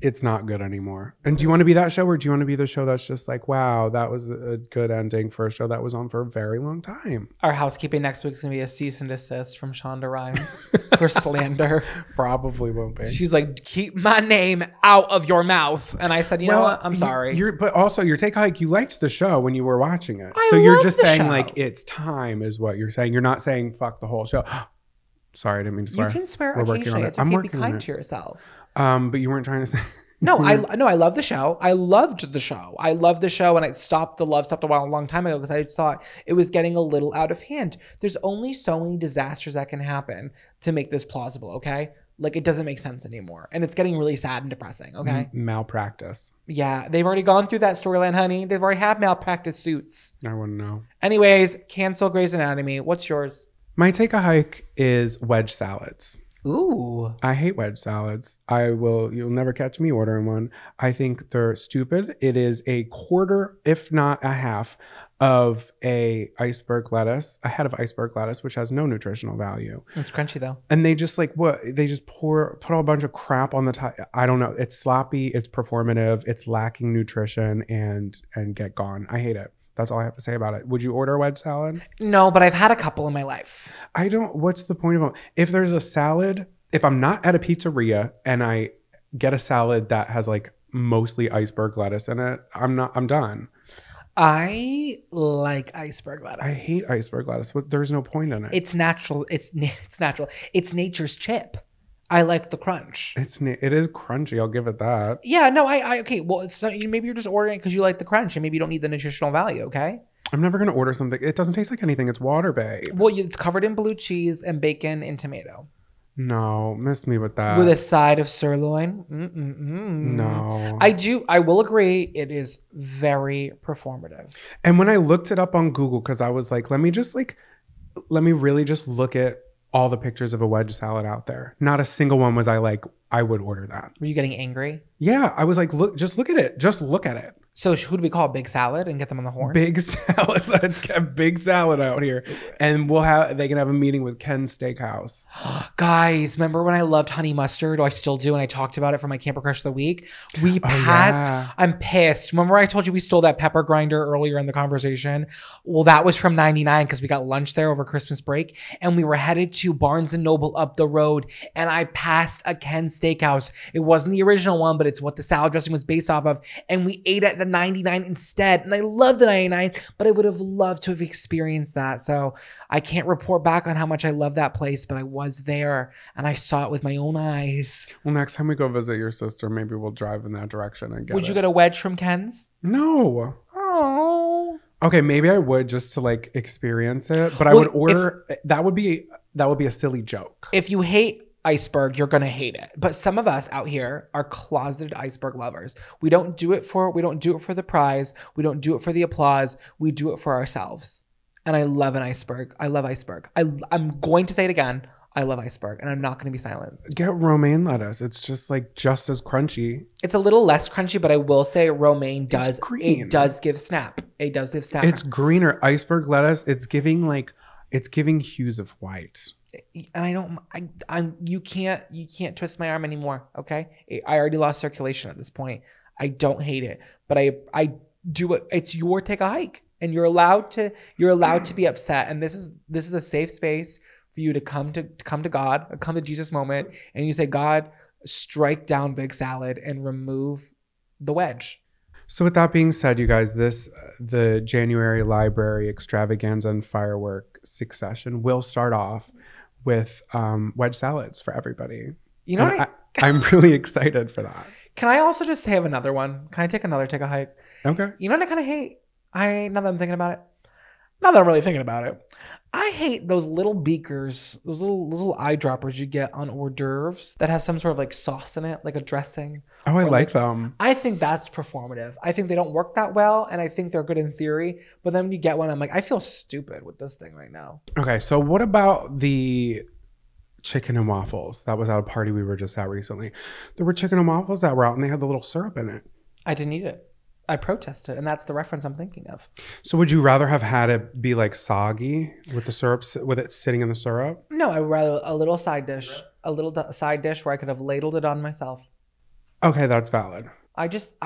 it's not good anymore. And do you want to be that show, or do you want to be the show that's just like, wow, that was a good ending for a show that was on for a very long time? Our housekeeping next week's going to be a cease and desist from Shonda Rhimes for slander. Probably won't be. She's like, keep my name out of your mouth. And I said, you know what? I'm sorry. But also, your take hike, you liked the show when you were watching it. I so you're love just the saying show. like, it's time is what you're saying. You're not saying fuck the whole show. Sorry, I didn't mean to swear. You can swear We're working occasionally. on it. It's I'm okay to be working on kind it. to yourself. But you weren't trying to say. No, I love the show. I loved the show. I loved the show, and the love stopped a long time ago because I thought it was getting a little out of hand. There's only so many disasters that can happen to make this plausible, okay? Like, it doesn't make sense anymore. And it's getting really sad and depressing, okay? Malpractice. Yeah, they've already gone through that storyline, honey. They've already had malpractice suits. I wouldn't know. Anyways, cancel Grey's Anatomy. What's yours? My take a hike is wedge salads. Ooh. I hate wedge salads. You'll never catch me ordering one. I think they're stupid. It is a quarter, if not a half, of a iceberg lettuce, a head of iceberg lettuce, which has no nutritional value. It's crunchy though. And they just they just put a bunch of crap on the top. I don't know. It's sloppy, it's performative, it's lacking nutrition, and get gone. I hate it. That's all I have to say about it. Would you order a wedge salad? No, but I've had a couple in my life. What's the point of it? If there's a salad, if I'm not at a pizzeria and I get a salad that has like mostly iceberg lettuce in it, I'm done. I like iceberg lettuce. I hate iceberg lettuce, but there's no point in it. It's natural. It's natural. It's nature's chip. I like the crunch. It is crunchy. I'll give it that. Yeah, no, okay. Well, it's maybe you're just ordering it because you like the crunch, and maybe you don't need the nutritional value. Okay. I'm never gonna order something. It doesn't taste like anything. It's water, babe. Well, it's covered in blue cheese and bacon and tomato. No, miss me with that. With a side of sirloin. No. I will agree. It is very performative. And when I looked it up on Google, because I was like, let me really just look at all the pictures of a wedge salad out there. Not a single one was I like, I would order that. Were you getting angry? Yeah, I was like, look at it. Just look at it. So who do we call Big Salad and get them on the horn? Big Salad. Let's get Big Salad out here. And they can have a meeting with Ken's Steakhouse. Guys, remember when I loved honey mustard? Oh, I still do. And I talked about it for my Camper Crush of the Week. We passed. Yeah. I'm pissed. Remember I told you we stole that pepper grinder earlier in the conversation? Well, that was from 99 because we got lunch there over Christmas break. And we were headed to Barnes & Noble up the road. And I passed a Ken's Steakhouse. It wasn't the original one, but it's what the salad dressing was based off of. And we ate at the 99 instead. And I love the 99, but I would have loved to have experienced that. So I can't report back on how much I love that place, but I was there and I saw it with my own eyes. Well, next time we go visit your sister, maybe we'll drive in that direction and get Would you get a wedge from Ken's? No. Oh. Okay, maybe I would just to like experience it, but I would order. That would be a silly joke. If you hate iceberg, you're gonna hate it. But some of us out here are closeted iceberg lovers. We don't do it for the prize. We don't do it for the applause. We do it for ourselves. And I love an iceberg. I love iceberg. I'm going to say it again. I love iceberg, and I'm not going to be silenced. Get romaine lettuce. It's just as crunchy. It's a little less crunchy, but I will say romaine does. Green. It does give snap. It does give snap. It's greener. Iceberg lettuce. It's giving hues of white. And you can't twist my arm anymore. Okay. I already lost circulation at this point. I don't hate it, but I do it. It's your take a hike, and you're allowed to be upset. And this is a safe space for you to come to God, come to Jesus moment. And you say, God, strike down Big Salad and remove the wedge. So with that being said, you guys, the January library extravaganza and firework succession will start off with wedge salads for everybody. You know what? I'm really excited for that. Can I also just have another one? Can I take a hike? Okay. You know what I kind of hate? Now that I'm thinking about it. Now that I'm really thinking about it. I hate those little beakers, those little eyedroppers you get on hors d'oeuvres that has some sort of like sauce in it, like a dressing. Oh, I like them. I think that's performative. I think they don't work that well, and I think they're good in theory. But then when you get one, I'm like, I feel stupid with this thing right now. Okay, so what about the chicken and waffles? That was at a party we were just at recently. There were chicken and waffles that were out, and they had the little syrup in it. I didn't eat it. I protested, and that's the reference I'm thinking of. So would you rather have had it be like soggy with the syrup, with it sitting in the syrup? No, I would rather a little side dish, side dish where I could have ladled it on myself. Okay, that's valid. It's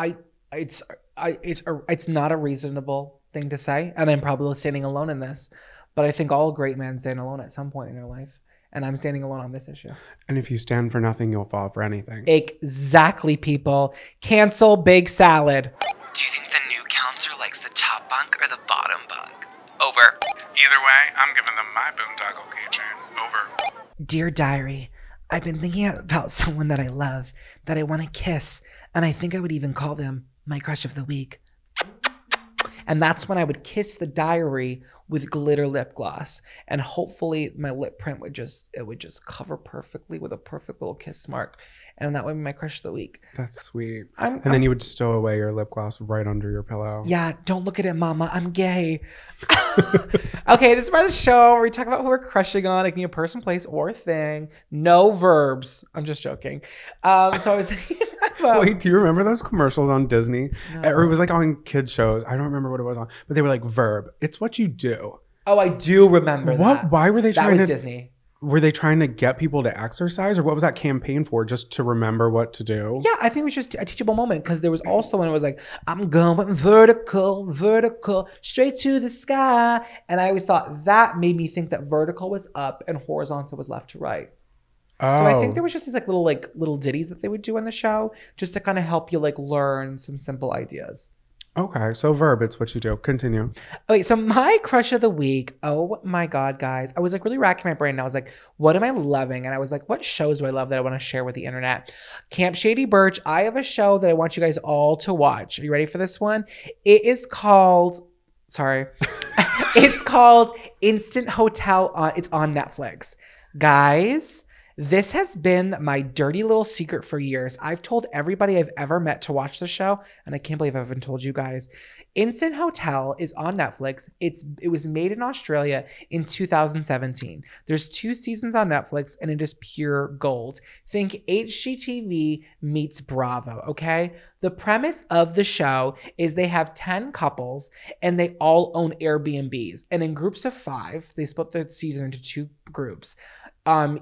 not a reasonable thing to say, and I'm probably standing alone in this, but I think all great men stand alone at some point in their life. And I'm standing alone on this issue. And if you stand for nothing, you'll fall for anything. Exactly, people. Cancel Big Salad. Do you think the new counselor likes the top bunk or the bottom bunk? Over. Either way, I'm giving them my boondoggle keychain. Over. Dear diary, I've been thinking about someone that I love, that I want to kiss, and I think I would even call them my crush of the week. And that's when I would kiss the diary with glitter lip gloss. And hopefully my lip print would just cover perfectly with a perfect little kiss mark. And that would be my crush of the week. That's sweet. Then you would stow away your lip gloss right under your pillow. Yeah, don't look at it, mama. I'm gay. Okay, this is part of the show where we talk about who we're crushing on. It can be a person, place, or thing. No verbs. I'm just joking. So I was thinking Wait, do you remember those commercials on Disney? No. Or it was like on kids shows. I don't remember what it was on. But they were like, verb. It's what you do. Oh, I do remember that. Why were they trying to... That was Disney. Were they trying to get people to exercise? Or what was that campaign for? Just to remember what to do? Yeah, I think it was just a teachable moment. Because there was also when it was like, I'm going vertical, straight to the sky. And I always thought that made me think that vertical was up and horizontal was left to right. Oh. So I think there was just these little ditties that they would do on the show just to kind of help you learn some simple ideas. Okay, so verb, it's what you do. Continue. Okay, so my crush of the week, oh my God, guys. I was like really racking my brain and I was like, what am I loving? And I was like, what shows do I love that I want to share with the internet? Camp Shady Birch, I have a show that I want you guys all to watch. Are you ready for this one? It is called, sorry, it's called Instant Hotel. It's on Netflix. Guys, this has been my dirty little secret for years. I've told everybody I've ever met to watch the show, and I can't believe I haven't told you guys. Instant Hotel is on Netflix. It was made in Australia in 2017. There's 2 seasons on Netflix, and it is pure gold. Think HGTV meets Bravo, okay? The premise of the show is they have 10 couples, and they all own Airbnbs. And in groups of 5, they split the season into 2 groups.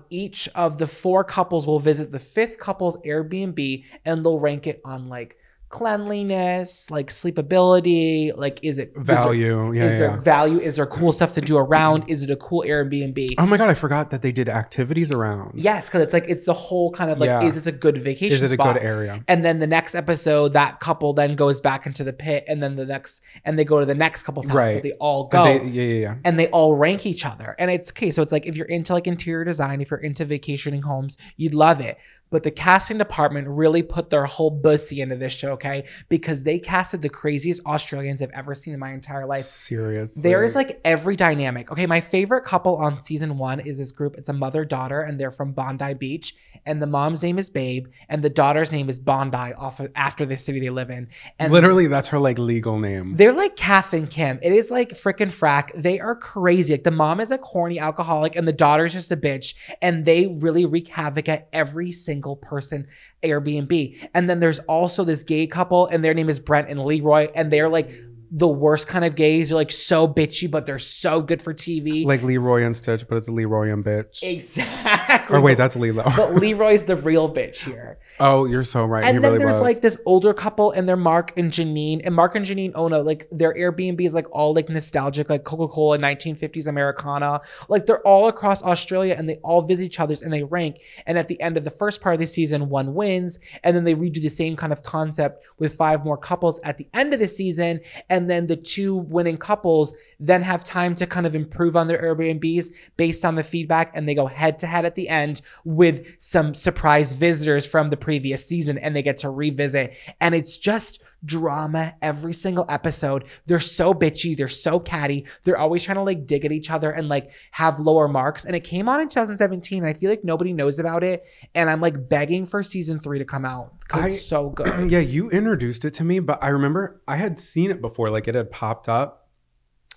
Each of the 4 couples will visit the 5th couple's Airbnb and they'll rank it on like cleanliness, like sleepability, like is it value? Is there value? Is there cool stuff to do around? Is it a cool Airbnb? Oh my God, I forgot that they did activities around. Yes, because it's the whole kind of like, is this a good vacation spot? Is it a good area? And then the next episode, that couple then goes back into the pit, and then they go to the next couple's house, but they all go. And they all rank each other. And it's okay. So it's like if you're into like interior design, if you're into vacationing homes, you'd love it. But the casting department really put their whole bussy into this show, okay? Because they casted the craziest Australians I've ever seen in my entire life. Seriously. There is like every dynamic. Okay, my favorite couple on season 1 is this group. It's a mother-daughter, and they're from Bondi Beach. And the mom's name is Babe, and the daughter's name is Bondi after the city they live in. And literally, that's her like legal name. They're like Kath and Kim. It is like frickin' frack. They are crazy. Like the mom is a corny alcoholic, and the daughter's just a bitch. And they really wreak havoc at every single person Airbnb. And then there's also this gay couple, and their name is Brent and Leroy, and they're like the worst kind of gays. They're like so bitchy, but they're so good for TV. Like Leroy and Stitch, but it's Leroy and bitch. Exactly. Or wait, that's Lilo. But Leroy's the real bitch here. Oh, you're so right. And he then really there's was. like this older couple, and they're Mark and Janine. And Mark and Janine own like their Airbnb is like all like nostalgic, like Coca-Cola 1950s Americana. Like they're all across Australia, and they all visit each other's and they rank. And at the end of the first part of the season, 1 wins. And then they redo the same kind of concept with 5 more couples at the end of the season. And then the 2 winning couples then have time to kind of improve on their Airbnbs based on the feedback, and they go head to head at the end with some surprise visitors from the previous season, and they get to revisit. And it's just drama every single episode. They're so bitchy, they're so catty, they're always trying to like dig at each other and like have lower marks. And it came on in 2017, and I feel like nobody knows about it, and I'm like begging for season 3 to come out because it's so good. Yeah, you introduced it to me, but I remember I had seen it before, like it had popped up.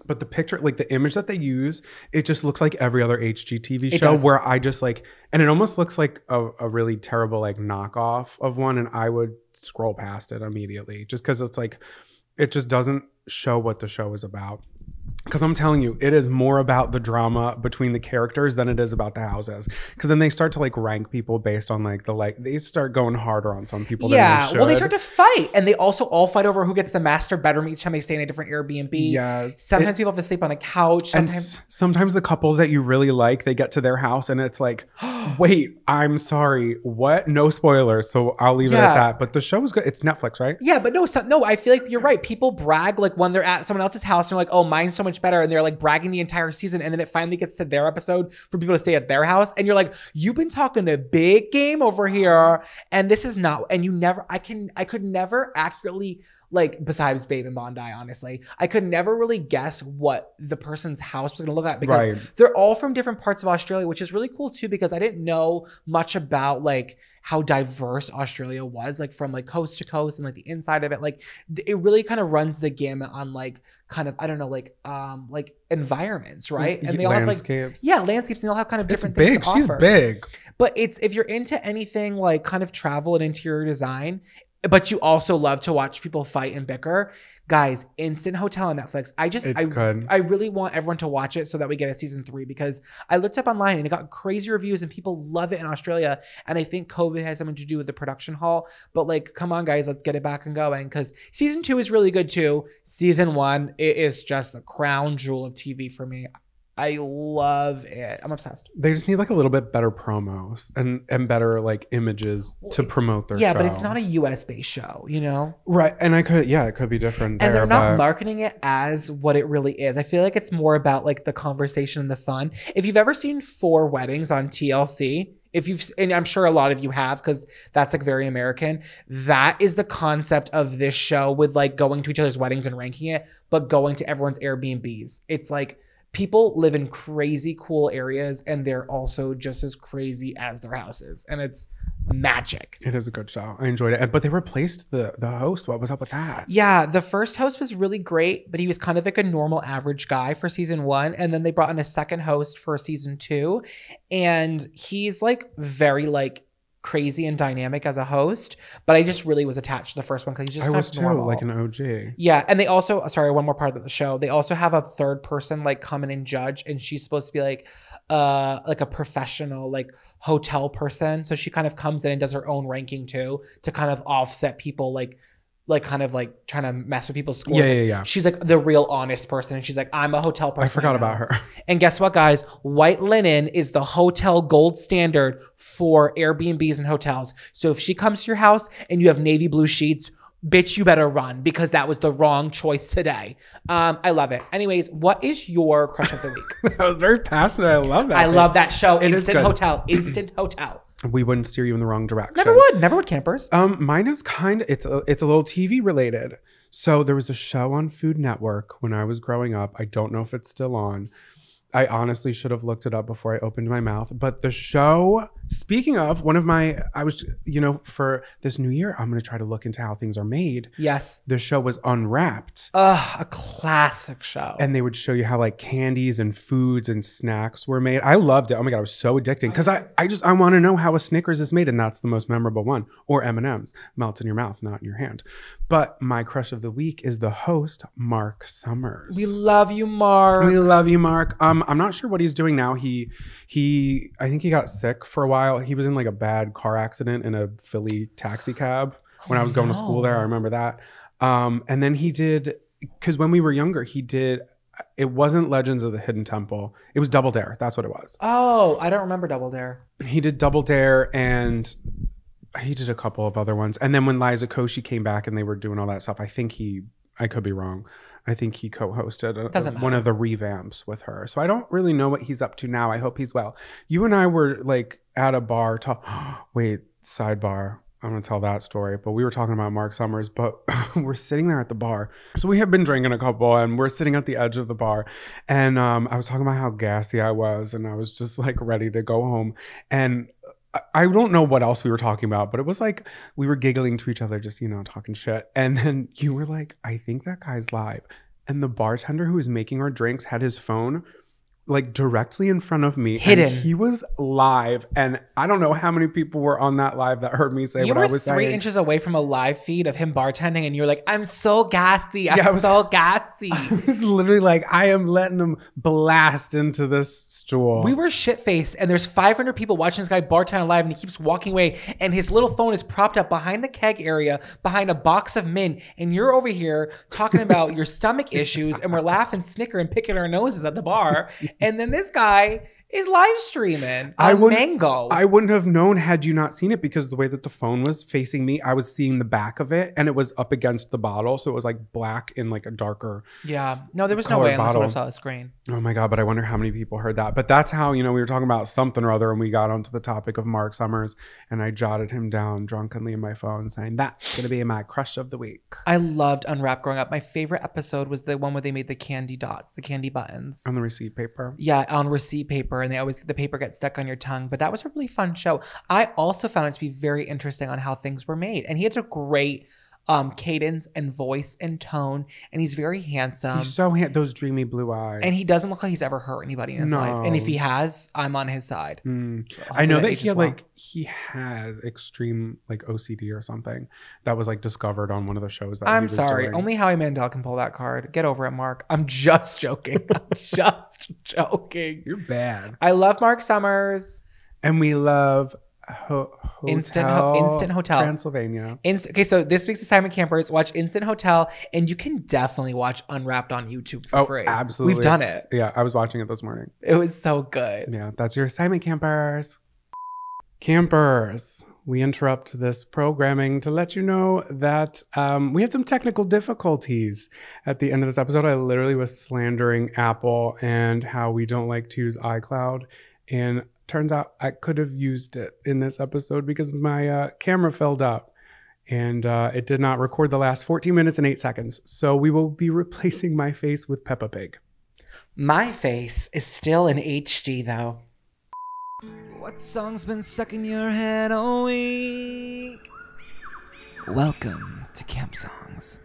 But the picture, like the image that they use, it just looks like every other HGTV show where I just like, and it almost looks like a really terrible like knockoff of one, and I would scroll past it immediately just because it's like, it just doesn't show what the show is about. Because I'm telling you, it is more about the drama between the characters than it is about the houses. Because then they start to like rank people based on like they start going harder on some people than they should. Well, they start to fight, and they also all fight over who gets the master bedroom each time they stay in a different Airbnb. Yes. Sometimes people have to sleep on a couch. Sometimes the couples that you really like, they get to their house and it's like, wait, I'm sorry, what? No spoilers, so I'll leave it at that. But the show is good. It's Netflix, right? Yeah, but no, I feel like you're right. People brag like when they're at someone else's house and they're like, oh, mine's so much better, and they're like bragging the entire season, and then it finally gets to their episode for people to stay at their house, and you're like, you've been talking a big game over here, and this is not. And I could never accurately, like, besides Babe and Bondi, honestly, I could never really guess what the person's house was going to look like, because they're all from different parts of Australia, which is really cool too, because I didn't know much about like how diverse Australia was, like from like coast to coast and like the inside of it. Like it really kind of runs the gamut on like kind of, I don't know, like environments, right? And they all have like landscapes, and they all have kind of different things to offer. She's big. But it's, if you're into anything like kind of travel and interior design, but you also love to watch people fight and bicker, guys, Instant Hotel on Netflix. I really want everyone to watch it so that we get a season 3, because I looked up online and it got crazy reviews and people love it in Australia. And I think COVID has something to do with the production hall. But like, come on, guys, let's get it back and going, because season 2 is really good too. Season 1, it is just the crown jewel of TV for me. I love it. I'm obsessed. They just need like a little bit better promos and better like images to promote their show. Yeah, but it's not a US based show, you know? Right. And it could be different there. And they're not marketing it as what it really is. I feel like it's more about like the conversation and the fun. If you've ever seen 4 Weddings on TLC, and I'm sure a lot of you have, because that's like very American, that is the concept of this show, with like going to each other's weddings and ranking it, but going to everyone's Airbnbs. It's like, people live in crazy cool areas, and they're also just as crazy as their houses. And it's magic. It is a good show. I enjoyed it. But they replaced the host. What was up with that? Yeah, the first host was really great, but he was kind of like a normal average guy for season 1. And then they brought in a second host for season 2. And he's like very like crazy and dynamic as a host, but I just really was attached to the first one because he's just kind of normal. Like an OG. Yeah, and they also, sorry, one more part of the show, they also have a third person like come in and judge, and she's supposed to be like a professional like hotel person, so she kind of comes in and does her own ranking too, to kind of offset people like kind of like trying to mess with people's scores. Yeah. She's like the real honest person, and she's like, I'm a hotel person. I forgot about her. And guess what, guys? White linen is the hotel gold standard for Airbnbs and hotels. So if she comes to your house and you have navy blue sheets, bitch, you better run, because that was the wrong choice today. I love it. Anyways, what is your crush of the week? That was very passionate. I love that. I love that show. It Instant is good. Hotel. Instant Hotel. We wouldn't steer you in the wrong direction. Never would, campers. Mine is it's a little TV related. So there was a show on Food Network when I was growing up. I don't know if it's still on. I honestly should have looked it up before I opened my mouth. But the show, speaking of, for this new year, I'm going to try to look into how things are made. Yes. The show was Unwrapped. A classic show. And they would show you how like candies and foods and snacks were made. I loved it. Oh my God, it was so addicting. Because I want to know how a Snickers is made. And that's the most memorable one. Or M&M's. Melt in your mouth, not in your hand. But my crush of the week is the host, Mark Summers. We love you, Mark. We love you, Mark. I'm not sure what he's doing now. I think he got sick for a while. He was in like a bad car accident in a Philly taxi cab when I was going to school there. I remember that. And then he did, because when we were younger, it wasn't Legends of the Hidden Temple. It was Double Dare. That's what it was. Oh, I don't remember Double Dare. He did Double Dare, and he did a couple of other ones. And then when Liza Koshy came back and they were doing all that stuff, I could be wrong. I think he co-hosted one of the revamps with her. So I don't really know what he's up to now. I hope he's well. You and I were like at a bar. Wait, sidebar. I'm going to tell that story. But we were talking about Mark Summers, but we're sitting there at the bar. So we have been drinking a couple, and we're sitting at the edge of the bar. And I was talking about how gassy I was, and I was just like ready to go home. And I don't know what else we were talking about, but it was like we were giggling to each other, just, talking shit. And then you were like, I think that guy's live. And the bartender who was making our drinks had his phone like directly in front of me. Hidden. And he was live. And I don't know how many people were on that live that heard me say what I was saying. You were 3 inches away from a live feed of him bartending, and you're like, I'm so gassy. I'm so gassy. I was literally like, I am letting him blast into this stool. We were shit-faced, and there's 500 people watching this guy bartend live, and he keeps walking away, and his little phone is propped up behind the keg area, behind a box of mint, and you're over here talking about your stomach issues, and we're laughing, snicker, and picking our noses at the bar. And then this guy is live streaming on Mango. I wouldn't have known had you not seen it, because the way that the phone was facing me, I was seeing the back of it, and it was up against the bottle. So it was like black in like a darker. Yeah. No, there was no way unless I would have saw the screen. Oh my God. But I wonder how many people heard that. But that's how, we were talking about something or other, and we got onto the topic of Mark Summers, and I jotted him down drunkenly in my phone saying, that's going to be my crush of the week. I loved Unwrapped growing up. My favorite episode was the one where they made the candy dots, the candy buttons. On the receipt paper. Yeah, on receipt paper. And the paper gets stuck on your tongue. But that was a really fun show. I also found it to be very interesting on how things were made. And he had a great cadence and voice and tone. And he's very handsome. He's so those dreamy blue eyes. And he doesn't look like he's ever hurt anybody in his life. And if he has, I'm on his side. I know that he has extreme like OCD or something that was like discovered on one of the shows that he was doing. Only Howie Mandel can pull that card. Get over it, Mark. I'm just joking. I'm just joking. You're bad. I love Mark Summers. And we love Instant Hotel. Transylvania. Okay, so this week's assignment, campers, watch Instant Hotel, and you can definitely watch Unwrapped on YouTube for free. Absolutely. We've done it. Yeah, I was watching it this morning. It was so good. Yeah, that's your assignment, campers. Campers, we interrupt this programming to let you know that we had some technical difficulties at the end of this episode. I literally was slandering Apple and how we don't like to use iCloud. And turns out I could have used it in this episode because my camera filled up and it did not record the last 14 minutes and 8 seconds. So we will be replacing my face with Peppa Pig. My face is still in HD though. What song's been stuck in your head all week? Welcome to Camp Songs.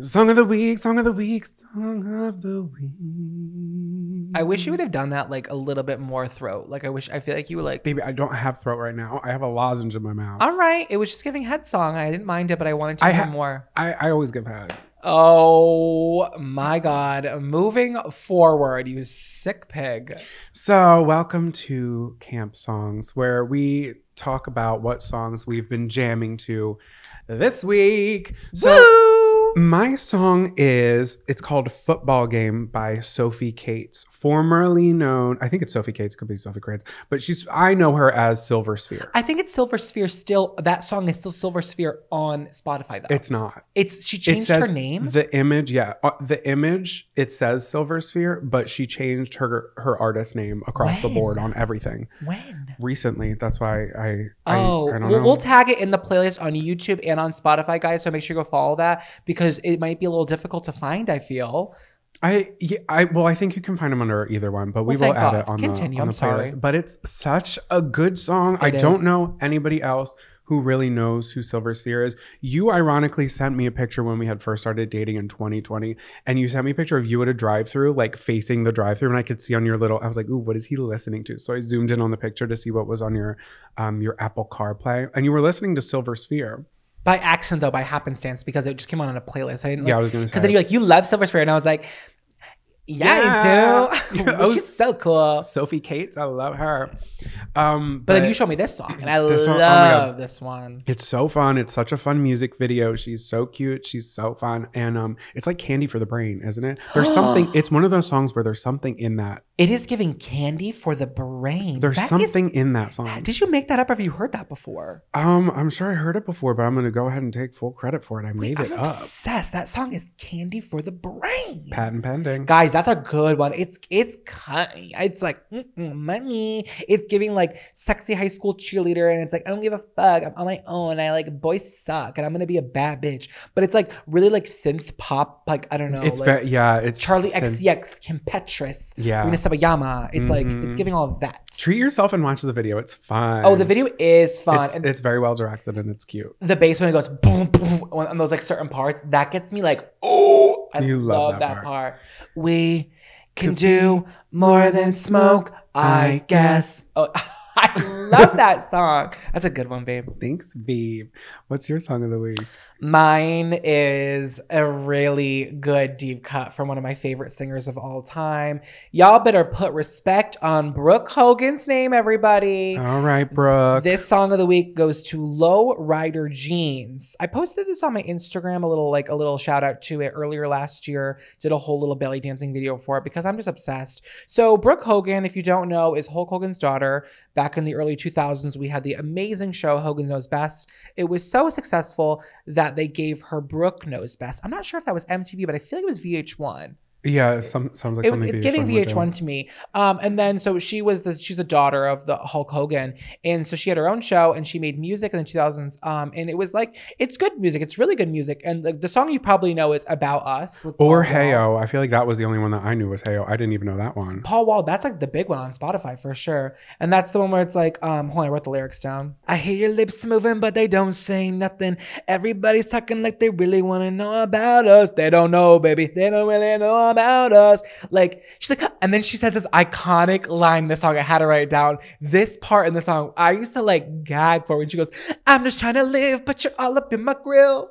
Song of the week, song of the week, song of the week. I wish you would have done that like a little bit more throat. Like I feel like you were like, Baby, I don't have throat right now. I have a lozenge in my mouth. all right, it was just giving head song. I didn't mind it, but I wanted to hear more. I always give head. Oh my God. Moving forward, you sick pig. So welcome to Camp Songs, where we talk about what songs we've been jamming to this week. So Woo! my song it's called Football Game by Sophie Cates, formerly known, I think it's Sophie Cates, could be Sophie Cates, but I know her as Silver Sphere. I think it's Silver Sphere still. That song is still Silver Sphere on Spotify though. It's not. She changed her name? The image, it says Silver Sphere, but she changed her artist name across the board on everything. When? Recently. That's why I don't know. We'll tag it in the playlist on YouTube and on Spotify, guys. So make sure you go follow that because it might be a little difficult to find, I feel. I think you can find them under either one, but we will add it on the playlist. Sorry. But it's such a good song. I don't know anybody else who really knows who Silver Sphere is. You ironically sent me a picture when we had first started dating in 2020, and you sent me a picture of you at a drive-thru, like facing the drive-thru, and I could see on your I was like, ooh, what is he listening to? So I zoomed in on the picture to see what was on your Apple CarPlay, and you were listening to Silver Sphere. By accident, though, by happenstance, because it just came on a playlist. I didn't. I was gonna say. Because then you're like, you love Silver Sphere, and I was like, yeah, I do. She's so cool. Sophie Cates, I love her. But then you showed me this song, and I love this one. It's so fun. It's such a fun music video. She's so cute. She's so fun. And it's like candy for the brain, isn't it? There's something. It's one of those songs where there's something in that. It is giving candy for the brain. There's something in that song. Did you make that up or have you heard that before? I'm sure I heard it before, but I'm going to go ahead and take full credit for it. I made it up. I'm obsessed. That song is candy for the brain. Patent pending. Guys, that's a good one. It's cutting. It's like money. It's giving like sexy high school cheerleader, and it's like I don't give a fuck. I'm on my own. I like boys suck, and I'm gonna be a bad bitch. But it's like really like synth pop. Like I don't know. It's like, it's Charlie XCX, Kim Petras, Rina Sabayama. It's like it's giving all of that. Treat yourself and watch the video. It's fun. Oh, the video is fun. It's very well directed and it's cute. The bass when it goes boom boom on those like certain parts, that gets me like oh. I love that part. We can do more than smoke, I guess. Oh, I love that song. That's a good one, babe. Thanks, babe. What's your song of the week? Mine is a really good deep cut from one of my favorite singers of all time. Y'all better put respect on Brook Hogan's name, everybody. All right, Brook. This song of the week goes to Low Rider Jeans. I posted this on my Instagram, a little shout out to it earlier last year. Did a whole little belly dancing video for it because I'm just obsessed. So Brook Hogan, if you don't know, is Hulk Hogan's daughter. Back in the early 2000s, we had the amazing show Hogan Knows Best. It was so successful that they gave her Brooke Knows Best. I'm not sure if that was MTV, but I feel like it was VH1. Yeah, sounds like something it's giving VH1 to me. And then so she's the daughter of the Hulk Hogan, and so she had her own show and she made music in the 2000s. And it was like it's good music. It's really good music. And the song you probably know is About Us with or Heyo. I feel like that was the only one that I knew was Heyo. I didn't even know that one. Paul Wall, that's like the big one on Spotify for sure. And that's the one where it's like, hold on, I wrote the lyrics down. I hear your lips moving, but they don't say nothing. Everybody's talking like they really want to know about us. They don't know, baby. They don't really know about us. Like she's like, and then she says this iconic line in the song. I had to write it down. This part in the song, I used to like gag for when she goes, "I'm just trying to live, but you're all up in my grill."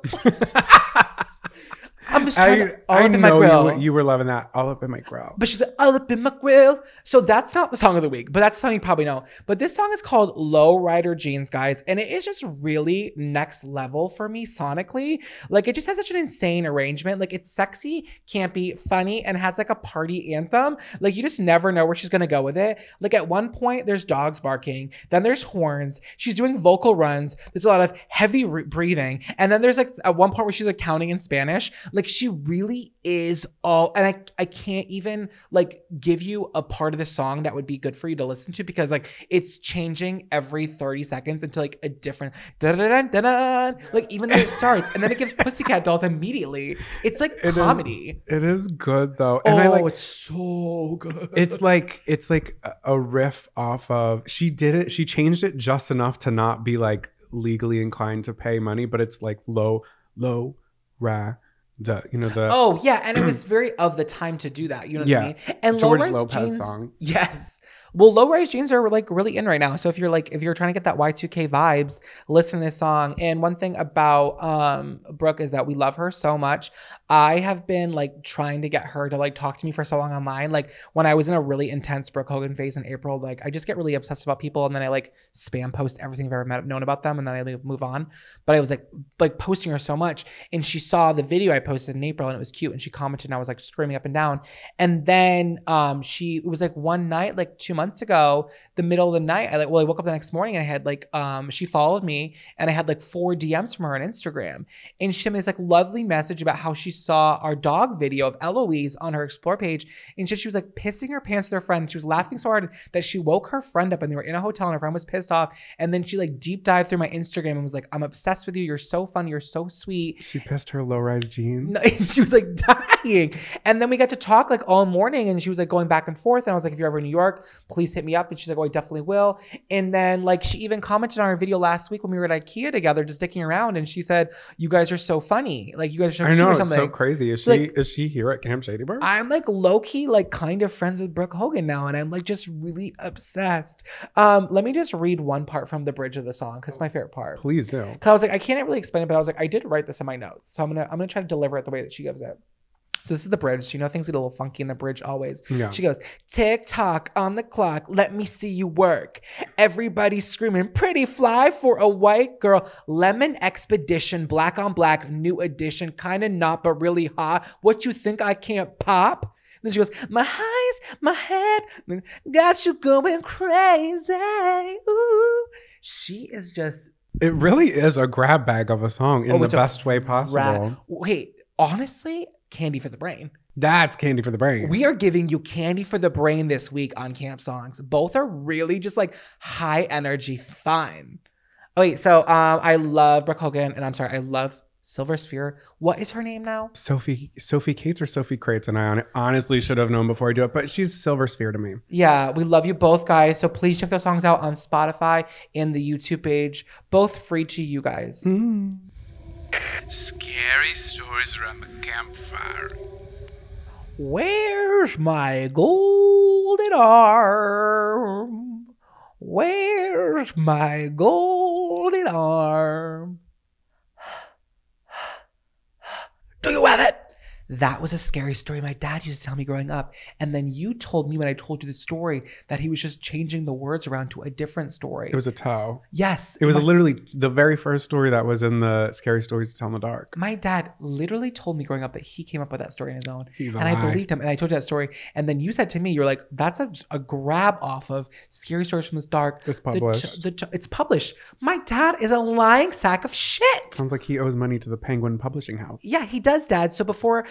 I'm just trying to all I up in my know grill. you were loving that. All up in my grill. But she's like, all up in my grill. So that's not the song of the week, but that's the song you probably know. But this song is called Low Rider Jeans, guys. And it is just really next level for me sonically. Like, it just has such an insane arrangement. Like, it's sexy, campy, funny, and has like a party anthem. Like, you just never know where she's going to go with it. Like, at one point, there's dogs barking. Then there's horns. She's doing vocal runs. There's a lot of heavy breathing. And then there's like at one point where she's like counting in Spanish. Like, she really is all, and I can't even like give you a part of the song that would be good for you to listen to, because like it's changing every 30 seconds into like a different like, even though it starts and then it gives Pussycat Dolls immediately. It's like comedy. It is good though. And it's so good. It's like a riff off of, she changed it just enough to not be like legally inclined to pay money, but it's like low ra the oh yeah, and it was very of the time to do that, you know what I mean? And George low-rise Lopez jeans, song. Yes. Well, low-rise jeans are like really in right now. So if you're trying to get that Y2K vibes, listen to this song. And one thing about Brooke is that we love her so much. I have been like trying to get her to like talk to me for so long online. Like, when I was in a really intense Brook Hogan phase in April, like I just get really obsessed about people, and then I like spam post everything I've ever known about them, and then I like move on. But I was like posting her so much, and she saw the video I posted in April, and it was cute, and she commented, and I was like screaming up and down. And then it was like one night, like 2 months ago, the middle of the night, I woke up the next morning and I had like she followed me, and I had like 4 DMs from her on Instagram, and she sent me this like lovely message about how she saw our dog video of Eloise on her Explore page, and she was like pissing her pants with her friend. She was laughing so hard that she woke her friend up, and they were in a hotel, and her friend was pissed off. And then she like deep dived through my Instagram and was like, I'm obsessed with you, you're so funny, you're so sweet. She pissed her low-rise jeans. She was like dying. And then we got to talk like all morning, and she was like going back and forth, and I was like, if you're ever in New York, please hit me up. And she's like, oh, I definitely will. And then like she even commented on our video last week when we were at IKEA together, just dicking around, and she said, you guys are so funny, like you guys are so cute or something. It's so crazy. Is she here at Camp Shady Birch? I'm like low-key like kind of friends with Brook Hogan now, and I'm like just really obsessed. Let me just read one part from the bridge of the song, because it's my favorite part. Please do. Because I was like, I can't really explain it, but I was like, I did write this in my notes, so I'm gonna try to deliver it the way that she gives it. So this is the bridge. You know, things get a little funky in the bridge always. Yeah. She goes, tick-tock on the clock, let me see you work. Everybody screaming, pretty fly for a white girl. Lemon expedition, black on black, new edition, kind of not, but really hot. What you think I can't pop? Then she goes, my eyes, my head, got you going crazy. Ooh. She is just... It really is a grab bag of a song in the best way possible. Wait, honestly, candy for the brain. That's candy for the brain. We are giving you candy for the brain this week on Camp Songs. Both are really just like high energy fun. Oh, wait, so I love Brook Hogan, and I love Silver Sphere. What is her name now? Sophie Cates or Sophie Crates, and I honestly should have known before I do it, but she's Silver Sphere to me. Yeah, we love you both, guys. So please check those songs out on Spotify and the YouTube page. Both free to you guys. Scary stories around the campfire. Where's my golden arm? Where's my golden arm? Do you have it? That was a scary story my dad used to tell me growing up. And then you told me when I told you the story that he was just changing the words around to a different story. It was a toe. Yes. It was literally the very first story that was in the Scary Stories to Tell in the Dark. My dad literally told me growing up that he came up with that story on his own. And I believed him. And I told you that story. And then you said to me, you're like, that's a grab off of Scary Stories from the Dark. It's published. It's published. My dad is a lying sack of shit. Sounds like he owes money to the Penguin Publishing House. Yeah, he does, Dad. So before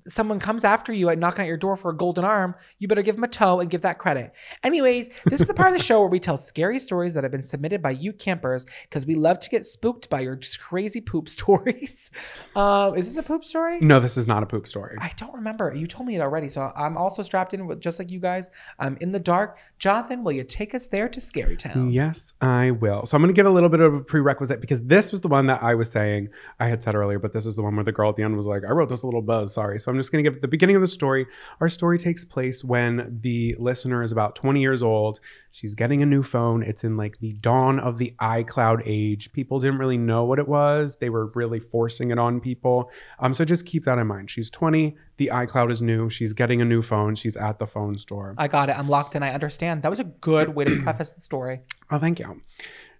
someone comes after you and knocking at your door for a golden arm, you better give them a toe and give that credit. Anyways, this is the part of the show where we tell scary stories that have been submitted by you campers, because we love to get spooked by your crazy poop stories. Is this a poop story? No, this is not a poop story. I don't remember. You told me it already. So I'm also strapped in with, just like you guys. I'm in the dark. Jonathan, will you take us there to Scary Town? Yes, I will. So I'm going to give a little bit of a prerequisite, because this was the one that I was saying, I had said earlier, but this is the one where the girl at the end was like, I wrote this a little buzz, sorry. So I'm just going to give the beginning of the story. Our story takes place when the listener is about 20 years old. She's getting a new phone. It's in like the dawn of the iCloud age. People didn't really know what it was. They were really forcing it on people. So just keep that in mind. She's 20. The iCloud is new. She's getting a new phone. She's at the phone store. I got it. I'm locked in. I understand. That was a good way to preface the story. Oh, thank you.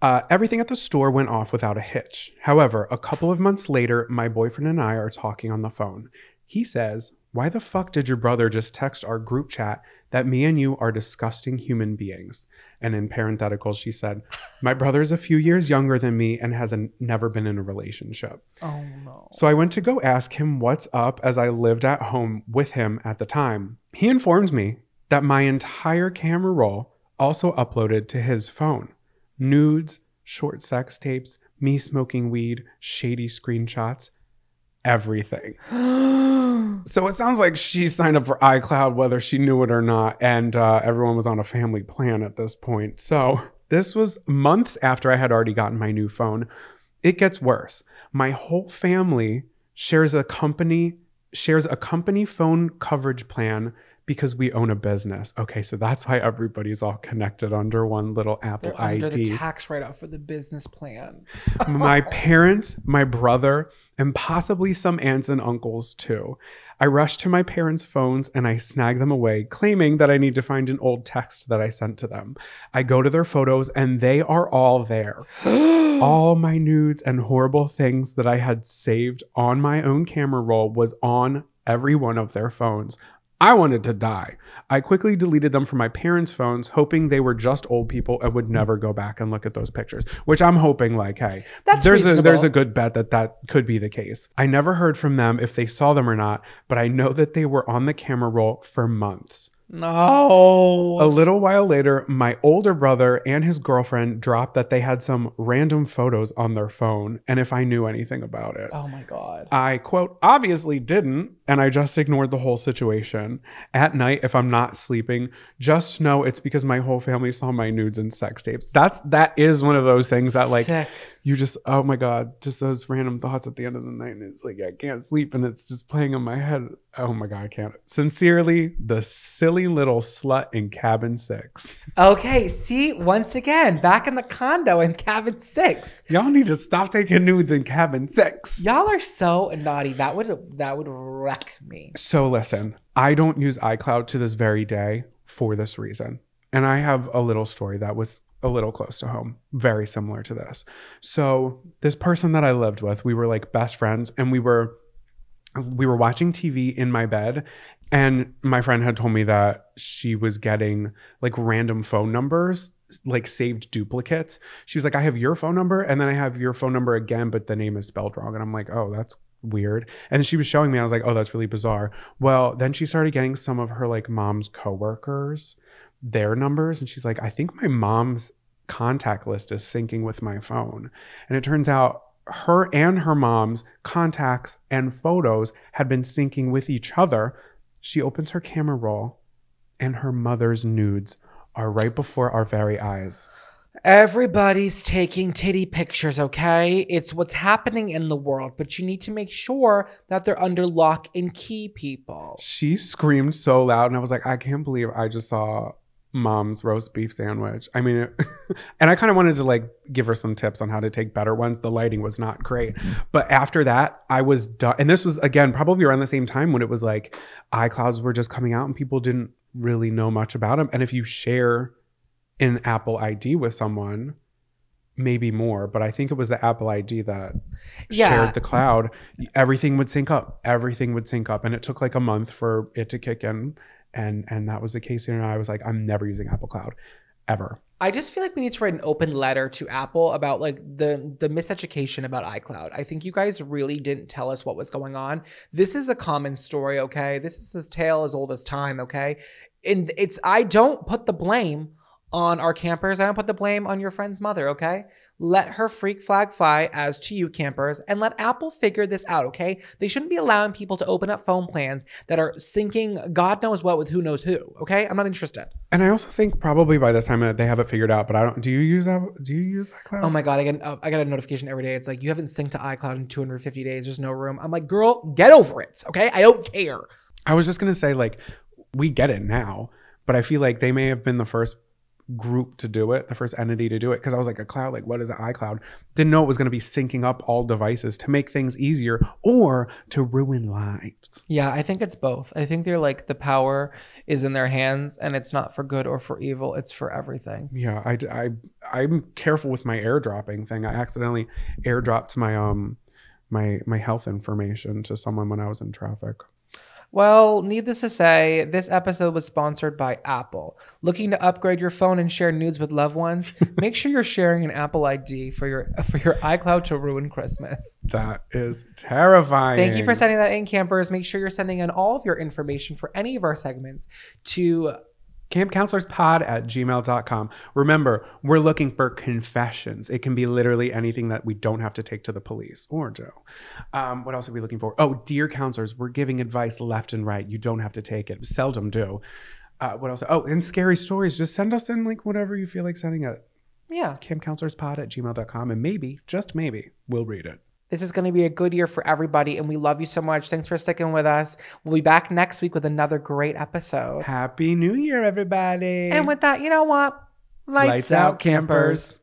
Everything at the store went off without a hitch. However, a couple of months later, my boyfriend and I are talking on the phone. He says, "Why the fuck did your brother just text our group chat that me and you are disgusting human beings?" And in parentheticals, she said, "My brother's a few years younger than me and has never been in a relationship." Oh, no. So I went to go ask him what's up as I lived at home with him at the time. He informed me that my entire camera roll also uploaded to his phone. Nudes, short sex tapes, me smoking weed, shady screenshots, everything. So it sounds like she signed up for iCloud whether she knew it or not, and everyone was on a family plan at this point. So this was months after I had already gotten my new phone. It gets worse. My whole family shares a company phone coverage plan because we own a business. Okay, so that's why everybody's all connected under one little Apple They're ID. under the tax write-off for the business plan. My parents, my brother, and possibly some aunts and uncles too. I rush to my parents' phones and I snag them away, claiming that I need to find an old text that I sent to them. I go to their photos and they are all there. All my nudes and horrible things that I had saved on my own camera roll was on every one of their phones. I wanted to die. I quickly deleted them from my parents' phones, hoping they were just old people and would never go back and look at those pictures, which I'm hoping like, hey, there's a good bet that could be the case. I never heard from them if they saw them or not, but I know that they were on the camera roll for months. No. A little while later, my older brother and his girlfriend dropped that they had some random photos on their phone and if I knew anything about it. Oh my God. I, quote, obviously didn't, and I just ignored the whole situation. At night, if I'm not sleeping, just know it's because my whole family saw my nudes and sex tapes. That is one of those things that like Sick. you just, oh my God, just those random thoughts at the end of the night. And it's like, I can't sleep and it's just playing in my head. Oh my God, I can't. Sincerely, the silly little slut in cabin 6. Okay, see, once again, back in the condo in cabin 6. Y'all need to stop taking nudes in cabin 6. Y'all are so naughty. That would wreck me. So listen, I don't use iCloud to this very day for this reason. And I have a little story that was a little close to home, very similar to this. So this person that I lived with, we were like best friends and we were watching TV in my bed, and my friend had told me that she was getting like random phone numbers, like saved duplicates. She was like, I have your phone number and then I have your phone number again, but the name is spelled wrong. And I'm like, oh, that's weird. And she was showing me, I was like, oh, that's really bizarre. Well, then she started getting some of her like mom's coworkers, their numbers. And she's like, I think my mom's contact list is syncing with my phone. And it turns out her and her mom's contacts and photos had been syncing with each other. She opens her camera roll and her mother's nudes are right before our very eyes. Everybody's taking titty pictures, okay? It's what's happening in the world, but you need to make sure that they're under lock and key, people. She screamed so loud and I was like, I can't believe I just saw mom's roast beef sandwich. I mean, and I kind of wanted to like give her some tips on how to take better ones. The lighting was not great. But after that, I was done. And this was, again, probably around the same time when it was like iClouds were just coming out and people didn't really know much about them. And if you share an Apple ID with someone, maybe more, but I think it was the Apple ID that shared the cloud. Everything would sync up. And it took like a month for it to kick in. And that was the case. And I was like, I'm never using Apple Cloud ever. I just feel like we need to write an open letter to Apple about like the miseducation about iCloud. I think you guys really didn't tell us what was going on. This is a common story, okay? This is a tale as old as time, okay? And I don't put the blame on our campers. I don't put the blame on your friend's mother, okay? Let her freak flag fly as to you campers and let Apple figure this out, okay? They shouldn't be allowing people to open up phone plans that are syncing God knows what with who knows who, okay? I'm not interested. And I also think probably by this time they have it figured out, but I don't, do you use iCloud? Oh my God, I get a notification every day. It's like, you haven't synced to iCloud in 250 days. There's no room. I'm like, girl, get over it, okay? I don't care. I was just going to say, like, we get it now, but I feel like they may have been the first group to do it, the first entity to do it. Because I was like, a cloud, like what is an iCloud? Didn't know it was going to be syncing up all devices to make things easier or to ruin lives. Yeah, I think it's both. I think they're like the power is in their hands, and it's not for good or for evil. It's for everything. Yeah, I'm careful with my airdropping thing. I accidentally airdropped my health information to someone when I was in traffic. Well, needless to say, this episode was sponsored by Apple. Looking to upgrade your phone and share nudes with loved ones? Make sure you're sharing an Apple ID for your iCloud to ruin Christmas. That is terrifying. Thank you for sending that in, campers. Make sure you're sending in all of your information for any of our segments to campcounselorspod@gmail.com. Remember, we're looking for confessions. It can be literally anything that we don't have to take to the police or jail. What else are we looking for? Oh, dear counselors, we're giving advice left and right. You don't have to take it. Seldom do. What else? Oh, and scary stories. Just send us in like whatever you feel like sending it. Yeah. campcounselorspod@gmail.com. And maybe, just maybe, we'll read it. This is going to be a good year for everybody, and we love you so much. Thanks for sticking with us. We'll be back next week with another great episode. Happy New Year, everybody. And with that, you know what? Lights out, campers.